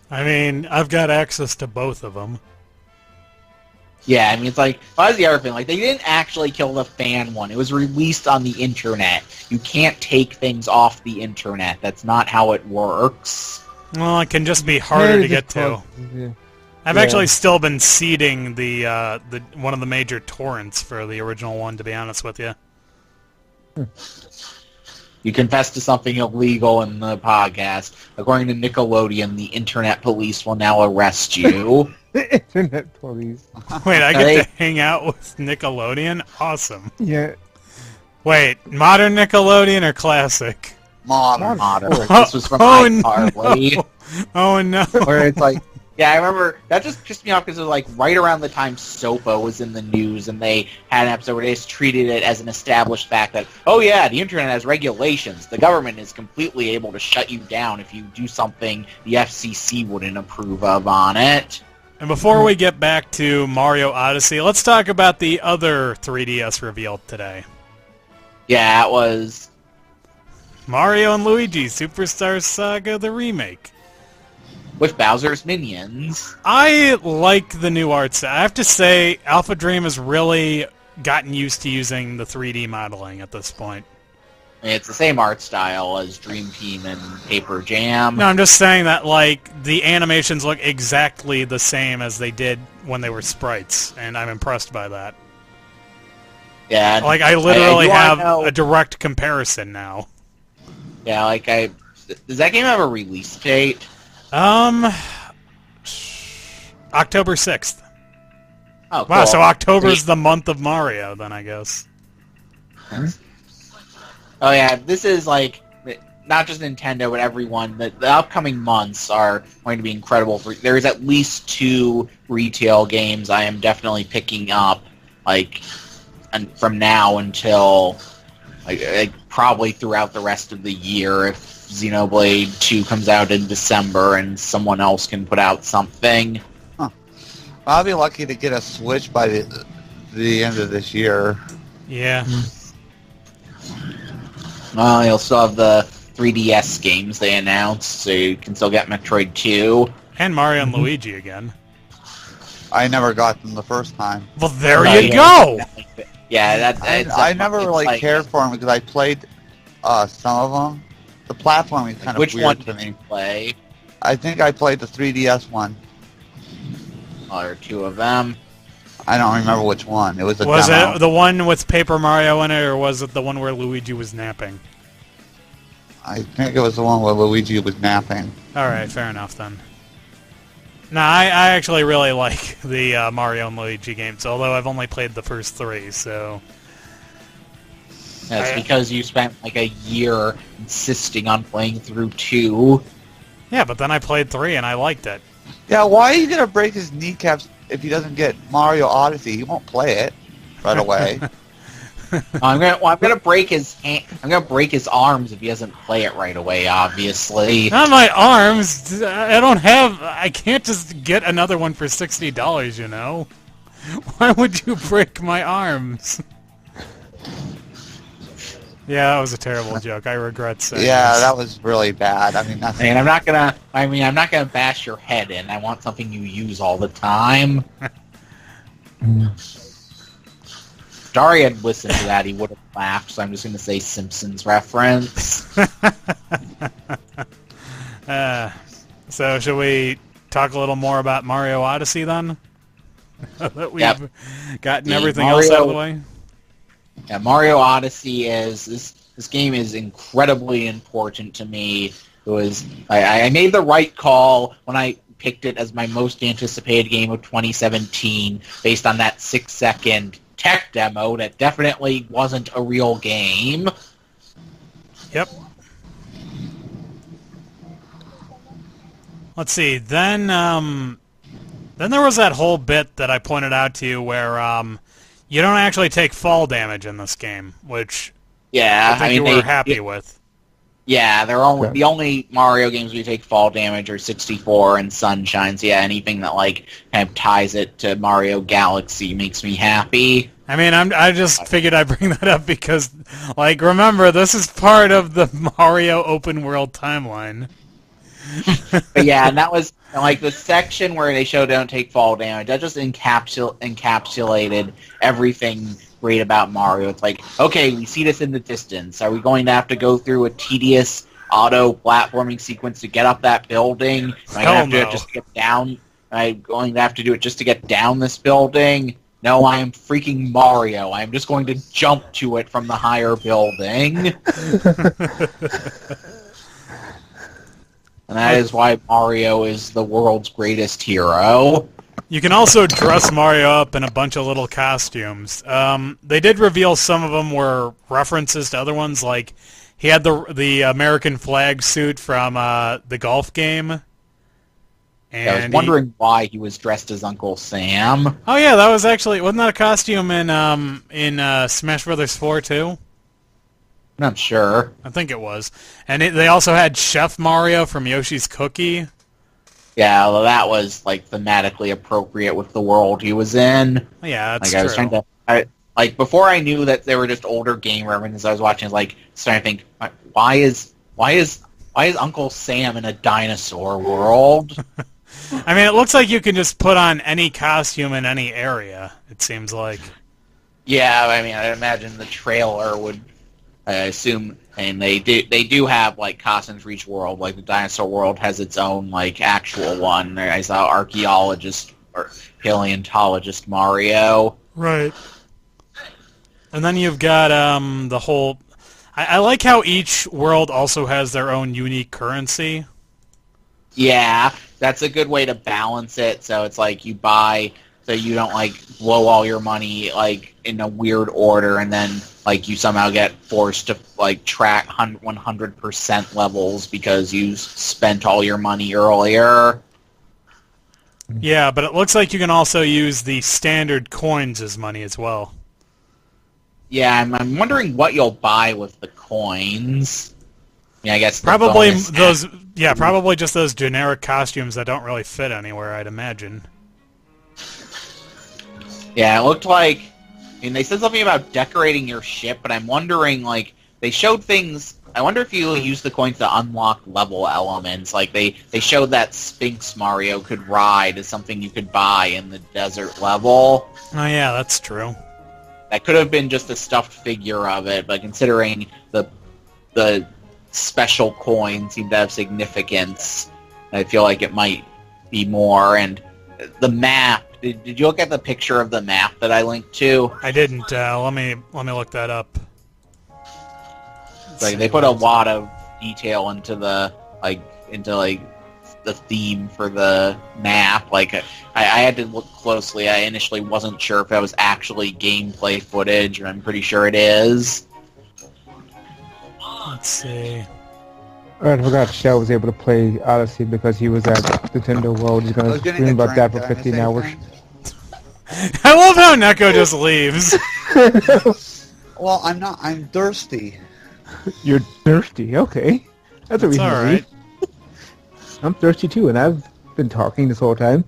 I mean, I've got access to both of them. Yeah, I mean, it's like, well, that's the other thing. Like, they didn't actually kill the fan one. It was released on the internet. You can't take things off the internet. That's not how it works. Well, it can just be harder to get to. Yeah. I've actually still been seeding the one of the major torrents for the original one, to be honest with you. You confessed to something illegal in the podcast. According to Nickelodeon, the internet police will now arrest you. The internet police. Wait, I get to hang out with Nickelodeon? Awesome. Yeah. Wait, modern Nickelodeon or classic? Modern. This was from iCarly. No. Oh no. Where it's like, yeah, I remember, that just pissed me off because it was like right around the time SOPA was in the news and they had an episode where they just treated it as an established fact that, oh yeah, the internet has regulations. The government is completely able to shut you down if you do something the FCC wouldn't approve of on it. And before we get back to Mario Odyssey, let's talk about the other 3DS revealed today. Yeah, it was Mario and Luigi Superstar Saga, the remake. with Bowser's minions. I like the new art style. I have to say, Alpha Dream has really gotten used to using the 3D modeling at this point. I mean, it's the same art style as Dream Team and Paper Jam. No, I'm just saying that, like, the animations look exactly the same as they did when they were sprites, and I'm impressed by that. Yeah. Like, I literally have a direct comparison now. Yeah, like, does that game have a release date? October 6th. Oh, Wow, cool. so October's the month of Mario, then, I guess. Oh yeah, this is like not just Nintendo, but everyone. The upcoming months are going to be incredible. There's at least 2 retail games I am definitely picking up, like, and from now until like probably throughout the rest of the year. If Xenoblade 2 comes out in December and someone else can put out something. I'll be lucky to get a Switch by the end of this year. Yeah. Well, you'll still have the 3DS games they announced, so you can still get Metroid 2. And Mario and Luigi again. I never got them the first time. Well, there you go! Yeah, I never really cared for them because I played some of them. The platforming is kind of Which weird one to did me. you play? I think I played the 3DS one. Oh, there are 2 of them. I don't remember which one. It was a Was demo. it the one with Paper Mario in it, or was it the one where Luigi was napping? I think it was the one where Luigi was napping. Alright, fair enough then. No, I actually really like the Mario and Luigi games, although I've only played the first 3, so... That's because you spent like a year insisting on playing through 2. Yeah, but then I played 3 and I liked it. Yeah, why are you gonna break his kneecaps if he doesn't get Mario Odyssey? He won't play it right away. I'm gonna break his hand. I'm gonna break his arms if he doesn't play it right away. Obviously. Not my arms! I can't just get another one for $60, you know? Why would you break my arms? Yeah, that was a terrible joke. I regret saying Yeah, this. that was really bad. I mean, that's... And I'm not gonna bash your head in. I want something you use all the time. If Dari had listened to that, he would have laughed. So I'm just gonna say Simpsons reference. So, should we talk a little more about Mario Odyssey then? That we've gotten everything else out of the way? Yeah, Mario Odyssey is this game is incredibly important to me. I made the right call when I picked it as my most anticipated game of 2017 based on that 6-second tech demo that definitely wasn't a real game. Yep. Let's see. Then there was that whole bit that I pointed out to you where you don't actually take fall damage in this game, which I think you were happy with. Yeah, the only Mario games where you take fall damage are 64 and Sunshine. So yeah, anything that like kind of ties it to Mario Galaxy makes me happy. I mean, I just figured I'd bring that up because, like, remember, this is part of the Mario open world timeline. But yeah, and that was like the section where they show don't take fall damage. That just encapsulated everything great about Mario. It's like, okay, we see this in the distance. Are we going to have to go through a tedious auto platforming sequence to get up that building? Am I going to have to do it just to get down? Am I going to have to do it just to get down this building? No, I am freaking Mario. I am just going to jump to it from the higher building. And that is why Mario is the world's greatest hero. You can also dress Mario up in a bunch of little costumes. They did reveal some of them were references to other ones, like he had the American flag suit from the golf game. And I was wondering why he was dressed as Uncle Sam. Oh yeah, that was actually, wasn't that a costume in Smash Brothers 4 too? I'm not sure. I think it was. And they also had Chef Mario from Yoshi's Cookie. Yeah, well, that was like thematically appropriate with the world he was in. Yeah, that's like, I was trying to, before I knew that they were just older game references, I was watching, like, starting to think, why is Uncle Sam in a dinosaur world? I mean, it looks like you can just put on any costume in any area, it seems like. Yeah, I mean, I imagine the trailer would, I assume, and they do have, like, costumes for each world. Like, the dinosaur world has its own, like, actual one. I saw archaeologist or paleontologist Mario. Right. And then you've got the whole... I like how each world also has their own unique currency. Yeah, that's a good way to balance it. So it's like you buy, so you don't like blow all your money like in a weird order, and then like you somehow get forced to like track 100% levels because you spent all your money earlier. Yeah, but it looks like you can also use the standard coins as money as well. Yeah, I'm wondering what you'll buy with the coins. Yeah, I guess probably those. Yeah, probably just those generic costumes that don't really fit anywhere, I'd imagine. Yeah, it looked like. I mean, they said something about decorating your ship, but I'm wondering, like, they showed things. I wonder if you use the coins to unlock level elements. Like, they showed that Sphinx Mario could ride as something you could buy in the desert level. Oh yeah, that's true. That could have been just a stuffed figure of it, but considering the special coin seemed to have significance, I feel like it might be more. And the map, did you look at the picture of the map that I linked to? I didn't. Let me look that up. Like, they put a lot of detail into the the theme for the map. Like, I had to look closely. I initially wasn't sure if that was actually gameplay footage, and I'm pretty sure it is. Let's see. I forgot Shell was able to play Odyssey because he was at Nintendo World. He's going to scream about that for 15 hours. I love how Neko just leaves. Well, I'm not. I'm thirsty. You're thirsty, okay. That's a reason to alright. leave. I'm thirsty too, and I've been talking this whole time.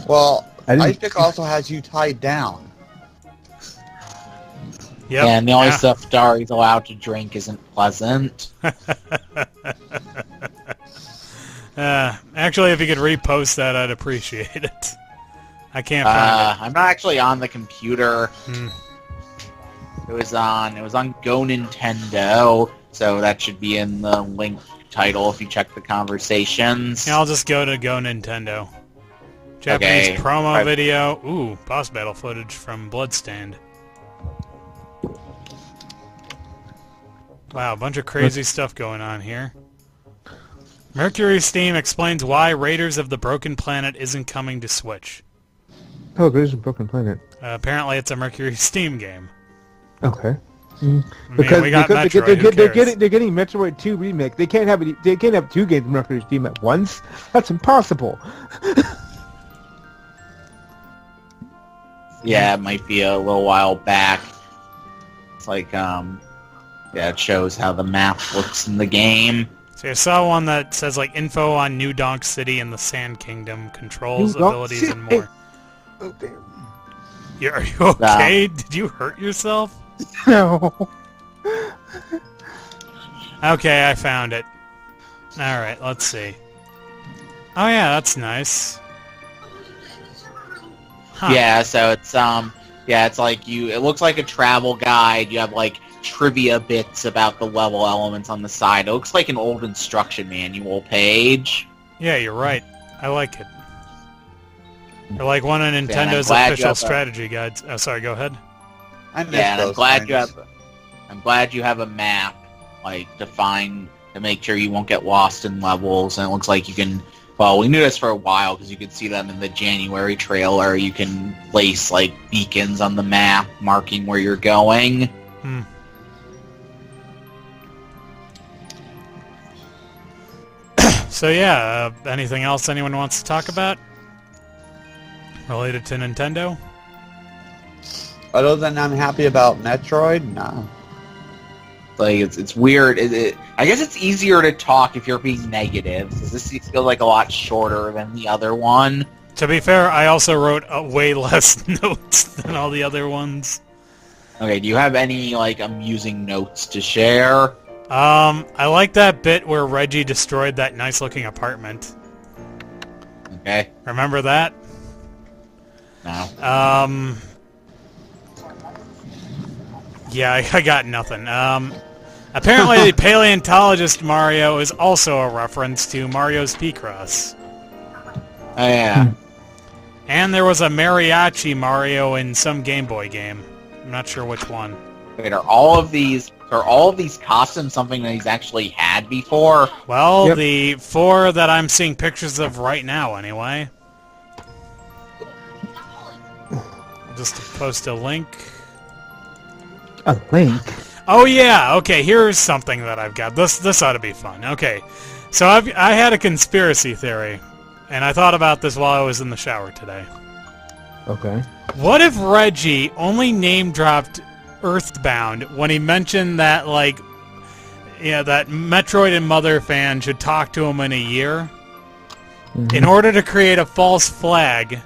Well, Icepick also has you tied down. Yep. And the only stuff Dari's allowed to drink isn't pleasant. Actually, if you could repost that, I'd appreciate it. I can't find it. I'm not actually on the computer. Hmm. It was on Go Nintendo, so that should be in the link title if you check the conversations. Yeah, I'll just go to Go Nintendo. Japanese promo video. Ooh, boss battle footage from Bloodstained. Wow, a bunch of crazy stuff going on here. Mercury Steam explains why Raiders of the Broken Planet isn't coming to Switch. Oh, there's a Broken Planet. Apparently it's a Mercury Steam game. Okay. Because we got Metroid, who cares? they're getting Metroid 2 remake. They can't have two games of Mercury Steam at once. That's impossible. Yeah, it might be a little while back. It's like, it shows how the map looks in the game. So I saw one that says like info on New Donk City and the Sand Kingdom, controls, New Donk abilities, City. and more. Oh, damn. Are you okay? Did you hurt yourself? No. Okay, I found it. Alright, let's see. Oh yeah, that's nice. Huh. Yeah, so it's it's like it looks like a travel guide. You have like trivia bits about the level elements on the side. It looks like an old instruction manual page. Yeah, you're right. I like it. Or like one of Nintendo's official strategy guides. Oh, sorry, go ahead. I miss Yeah, and those things. I'm glad you have a map, like, to make sure you won't get lost in levels, and it looks like you can, well, we knew this for a while, because you could see them in the January trailer. You can place, like, beacons on the map, marking where you're going. Hmm. So yeah, anything else anyone wants to talk about? Related to Nintendo? Other than I'm happy about Metroid, no. Like, it's weird. I guess it's easier to talk if you're being negative, because this feels like a lot shorter than the other one. To be fair, I also wrote way less notes than all the other ones. Okay, do you have any, like, amusing notes to share? I like that bit where Reggie destroyed that nice-looking apartment. Okay. Remember that? No. Yeah, I got nothing. Apparently Paleontologist Mario is also a reference to Mario's Picross. Oh, yeah. And there was a mariachi Mario in some Game Boy game. I'm not sure which one. Wait, are all of these costumes something that he's actually had before? Well, Yep. the 4 that I'm seeing pictures of right now, anyway. I'll just post a link. A link? Oh yeah, okay, here's something that I've got. This ought to be fun. Okay, so I had a conspiracy theory, and I thought about this while I was in the shower today. Okay. What if Reggie only name-dropped Earthbound when he mentioned that, like, that Metroid and Mother fan should talk to him in a year? Mm-hmm. In order to create a false flag.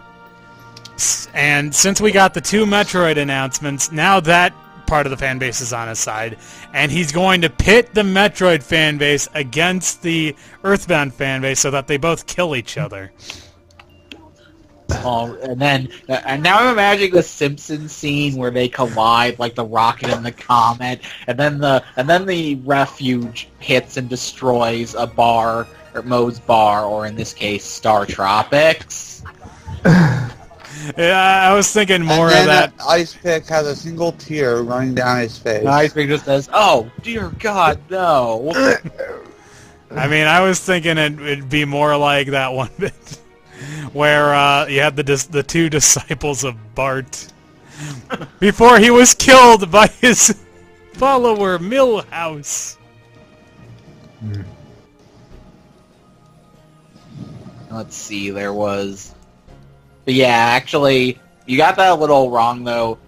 And since we got the 2 Metroid announcements, now that part of the fan base is on his side, and he's going to pit the Metroid fan base against the Earthbound fan base so that they both kill each other. Oh, and now I'm imagining the Simpsons scene where they collide, like the rocket and the comet, and then the refuge hits and destroys a bar, or Moe's bar, or in this case, Star Tropics. Yeah, I was thinking more and of then that. Icepick has a single tear running down his face. And Icepick just says, "Oh dear God, no." I mean, I was thinking it'd be more like that one bit where you had the 2 disciples of Bart before he was killed by his follower Milhouse. Let's see, there was... But yeah, actually, you got that a little wrong, though.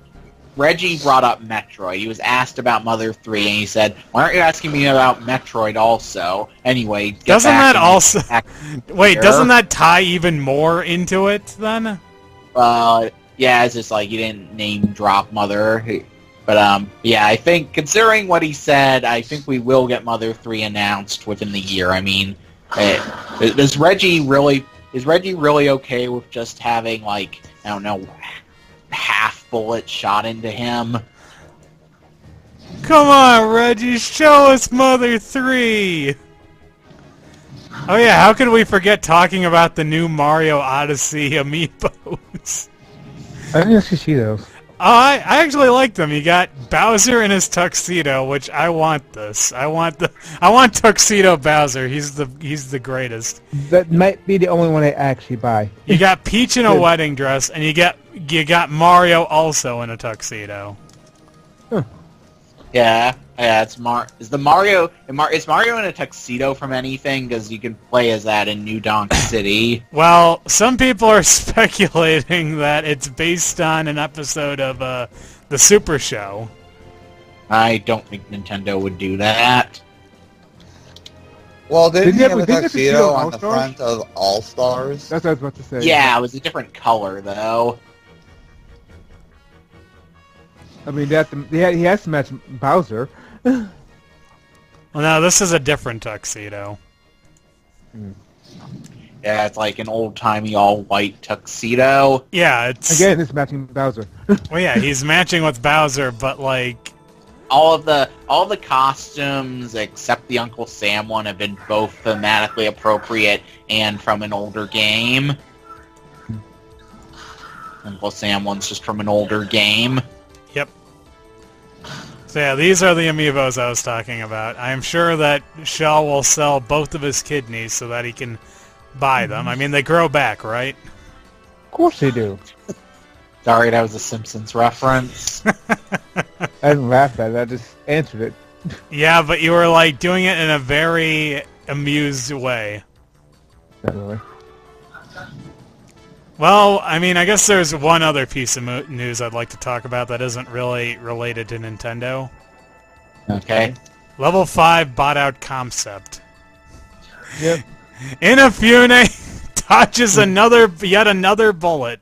Reggie brought up Metroid. He was asked about Mother 3, and he said, "Why aren't you asking me about Metroid also?" Anyway, doesn't that tie even more into it, then? Yeah, it's just like you didn't name drop Mother. But, yeah, I think, considering what he said, I think we will get Mother 3 announced within the year. I mean, is Reggie really okay with just having, like, I don't know, half bullet shot into him? Come on, Reggie, show us Mother 3! Oh yeah, how could we forget talking about the new Mario Odyssey amiibos? I didn't actually see those. I actually like them. You got Bowser in his tuxedo, which I want this. I want tuxedo Bowser. He's the greatest. That might be the only one I actually buy. You got Peach in a wedding dress, and you got Mario also in a tuxedo. Yeah, it's Is Mario in a tuxedo from anything? Because you can play as that in New Donk City. Well, some people are speculating that it's based on an episode of the Super Show. I don't think Nintendo would do that. Well, didn't he have a didn't tuxedo on the All-Stars? front of All Stars? That's what I was about to say. Yeah, it was a different color though. I mean, he has to match Bowser. Well, no, this is a different tuxedo. Yeah, it's like an old-timey all-white tuxedo. Yeah, it's Again, it's matching Bowser. well, yeah, he's matching with Bowser, but like, All of the costumes except the Uncle Sam one have been both thematically appropriate and from an older game. Uncle Sam one's just from an older game. yep. So yeah, these are the amiibos I was talking about. I am sure that Shaw will sell both of his kidneys so that he can buy them. I mean, they grow back, right? Of course they do. Sorry, that was a Simpsons reference. I didn't laugh at it. I just answered it. Yeah, but you were like doing it in a very amused way. Not really. Well, I mean, I guess there's one other piece of news I'd like to talk about that isn't really related to Nintendo. Okay. Level 5 bought out concept. Yep. Inafune dodges yet another bullet.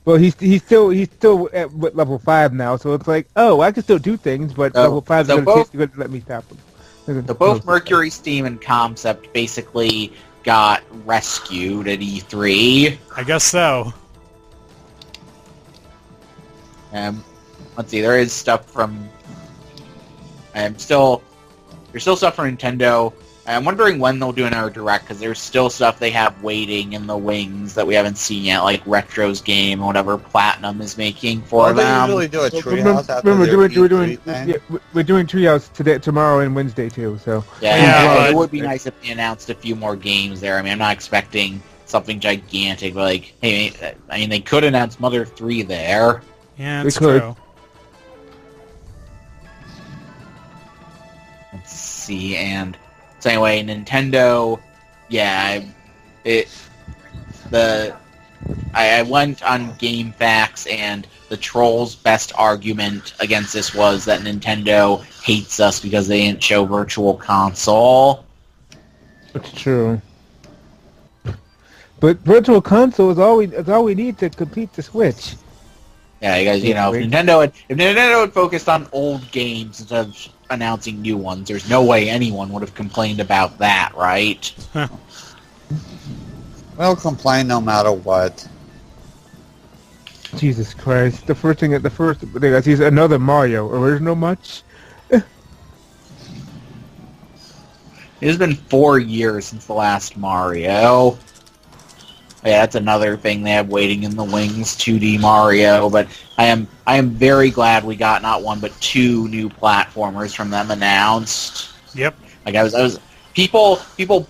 Well, he's still at level 5 now, so it's like, oh, I can still do things, but level 5 is going to let me stop him. So both Mercury Steam and Concept basically got rescued at E3. I guess so. Let's see, there is stuff from... there's still stuff from Nintendo. I'm wondering when they'll do another Direct, because there's still stuff they have waiting in the wings that we haven't seen yet, like Retro's game or whatever Platinum is making for them. They usually do a treehouse after Remember, their we're doing E3 thing. yeah, we're doing Treehouse today, tomorrow, and Wednesday too. So Yeah, but- it would be nice if they announced a few more games there. I mean, I'm not expecting something gigantic, but like, hey, I mean, they could announce Mother 3 there. Yeah, They it's could. true. Let's see, and so anyway, Nintendo, yeah, I went on GameFAQs, and the troll's best argument against this was that Nintendo hates us because they didn't show Virtual Console. it's true. But Virtual Console is all we need to complete the Switch. Yeah, you guys, you know, if Nintendo had focused on old games instead of announcing new ones, there's no way anyone would have complained about that, right? We'll complain no matter what. Jesus Christ! The first thing I see is another Mario. Original much? It has been 4 years since the last Mario. Yeah, that's another thing they have waiting in the wings, 2D Mario. But I am very glad we got not one but two new platformers from them announced. Yep. Like people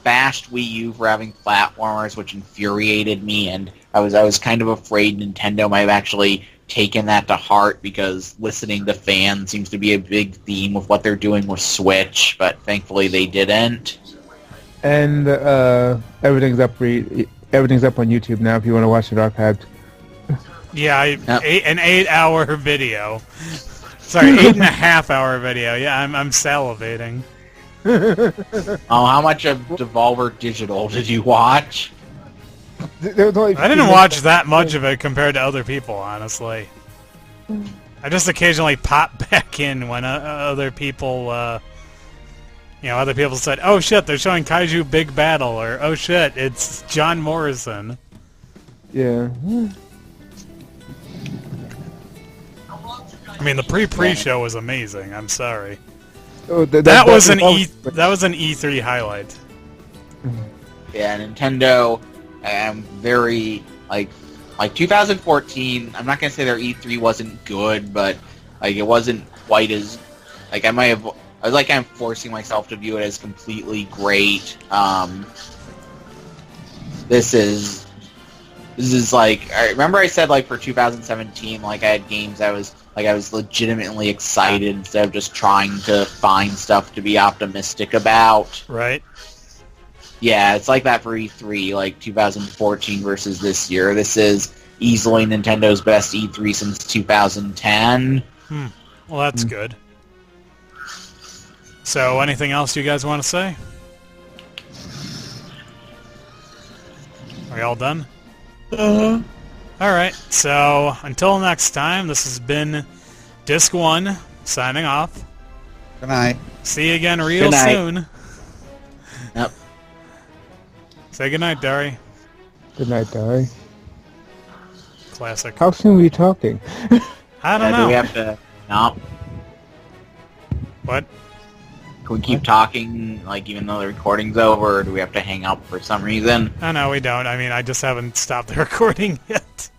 bashed Wii U for having platformers, which infuriated me, and I was kind of afraid Nintendo might have actually taken that to heart, because listening to fans seems to be a big theme with what they're doing with Switch. But thankfully they didn't. And everything's up on YouTube now if you want to watch it archived. Yeah, Yep. an 8-hour video. Sorry, 8.5-hour video. Yeah, I'm salivating. Oh, how much of Devolver Digital did you watch? There was only I didn't watch that much of it compared to other people, honestly. I just occasionally pop back in when other people, other people said, "Oh shit, they're showing Kaiju Big Battle," or "Oh shit, it's John Morrison." Yeah. I mean, the pre-show was amazing. I'm sorry. Oh, That was an E3 highlight. Yeah, Nintendo. I'm very like 2014. I'm not gonna say their E3 wasn't good, but like it wasn't quite as like I was like I'm forcing myself to view it as completely great. This is like I remember I said like for 2017 like I had games I was legitimately excited instead of just trying to find stuff to be optimistic about. Right. Yeah, it's like that for E3, like 2014 versus this year. This is easily Nintendo's best E3 since 2010. Well, that's good. So, anything else you guys want to say? Are you all done? Alright, so until next time, this has been Disc 1, signing off. Good night. See you again real Good night. soon. Yep. Say goodnight, Dari. Good night, Dari. Classic. How soon were you talking? I don't Do know. we have to? No. What? Can we keep talking, like even though the recording's over, or do we have to hang up for some reason? Oh, no, we don't. I mean, I just haven't stopped the recording yet.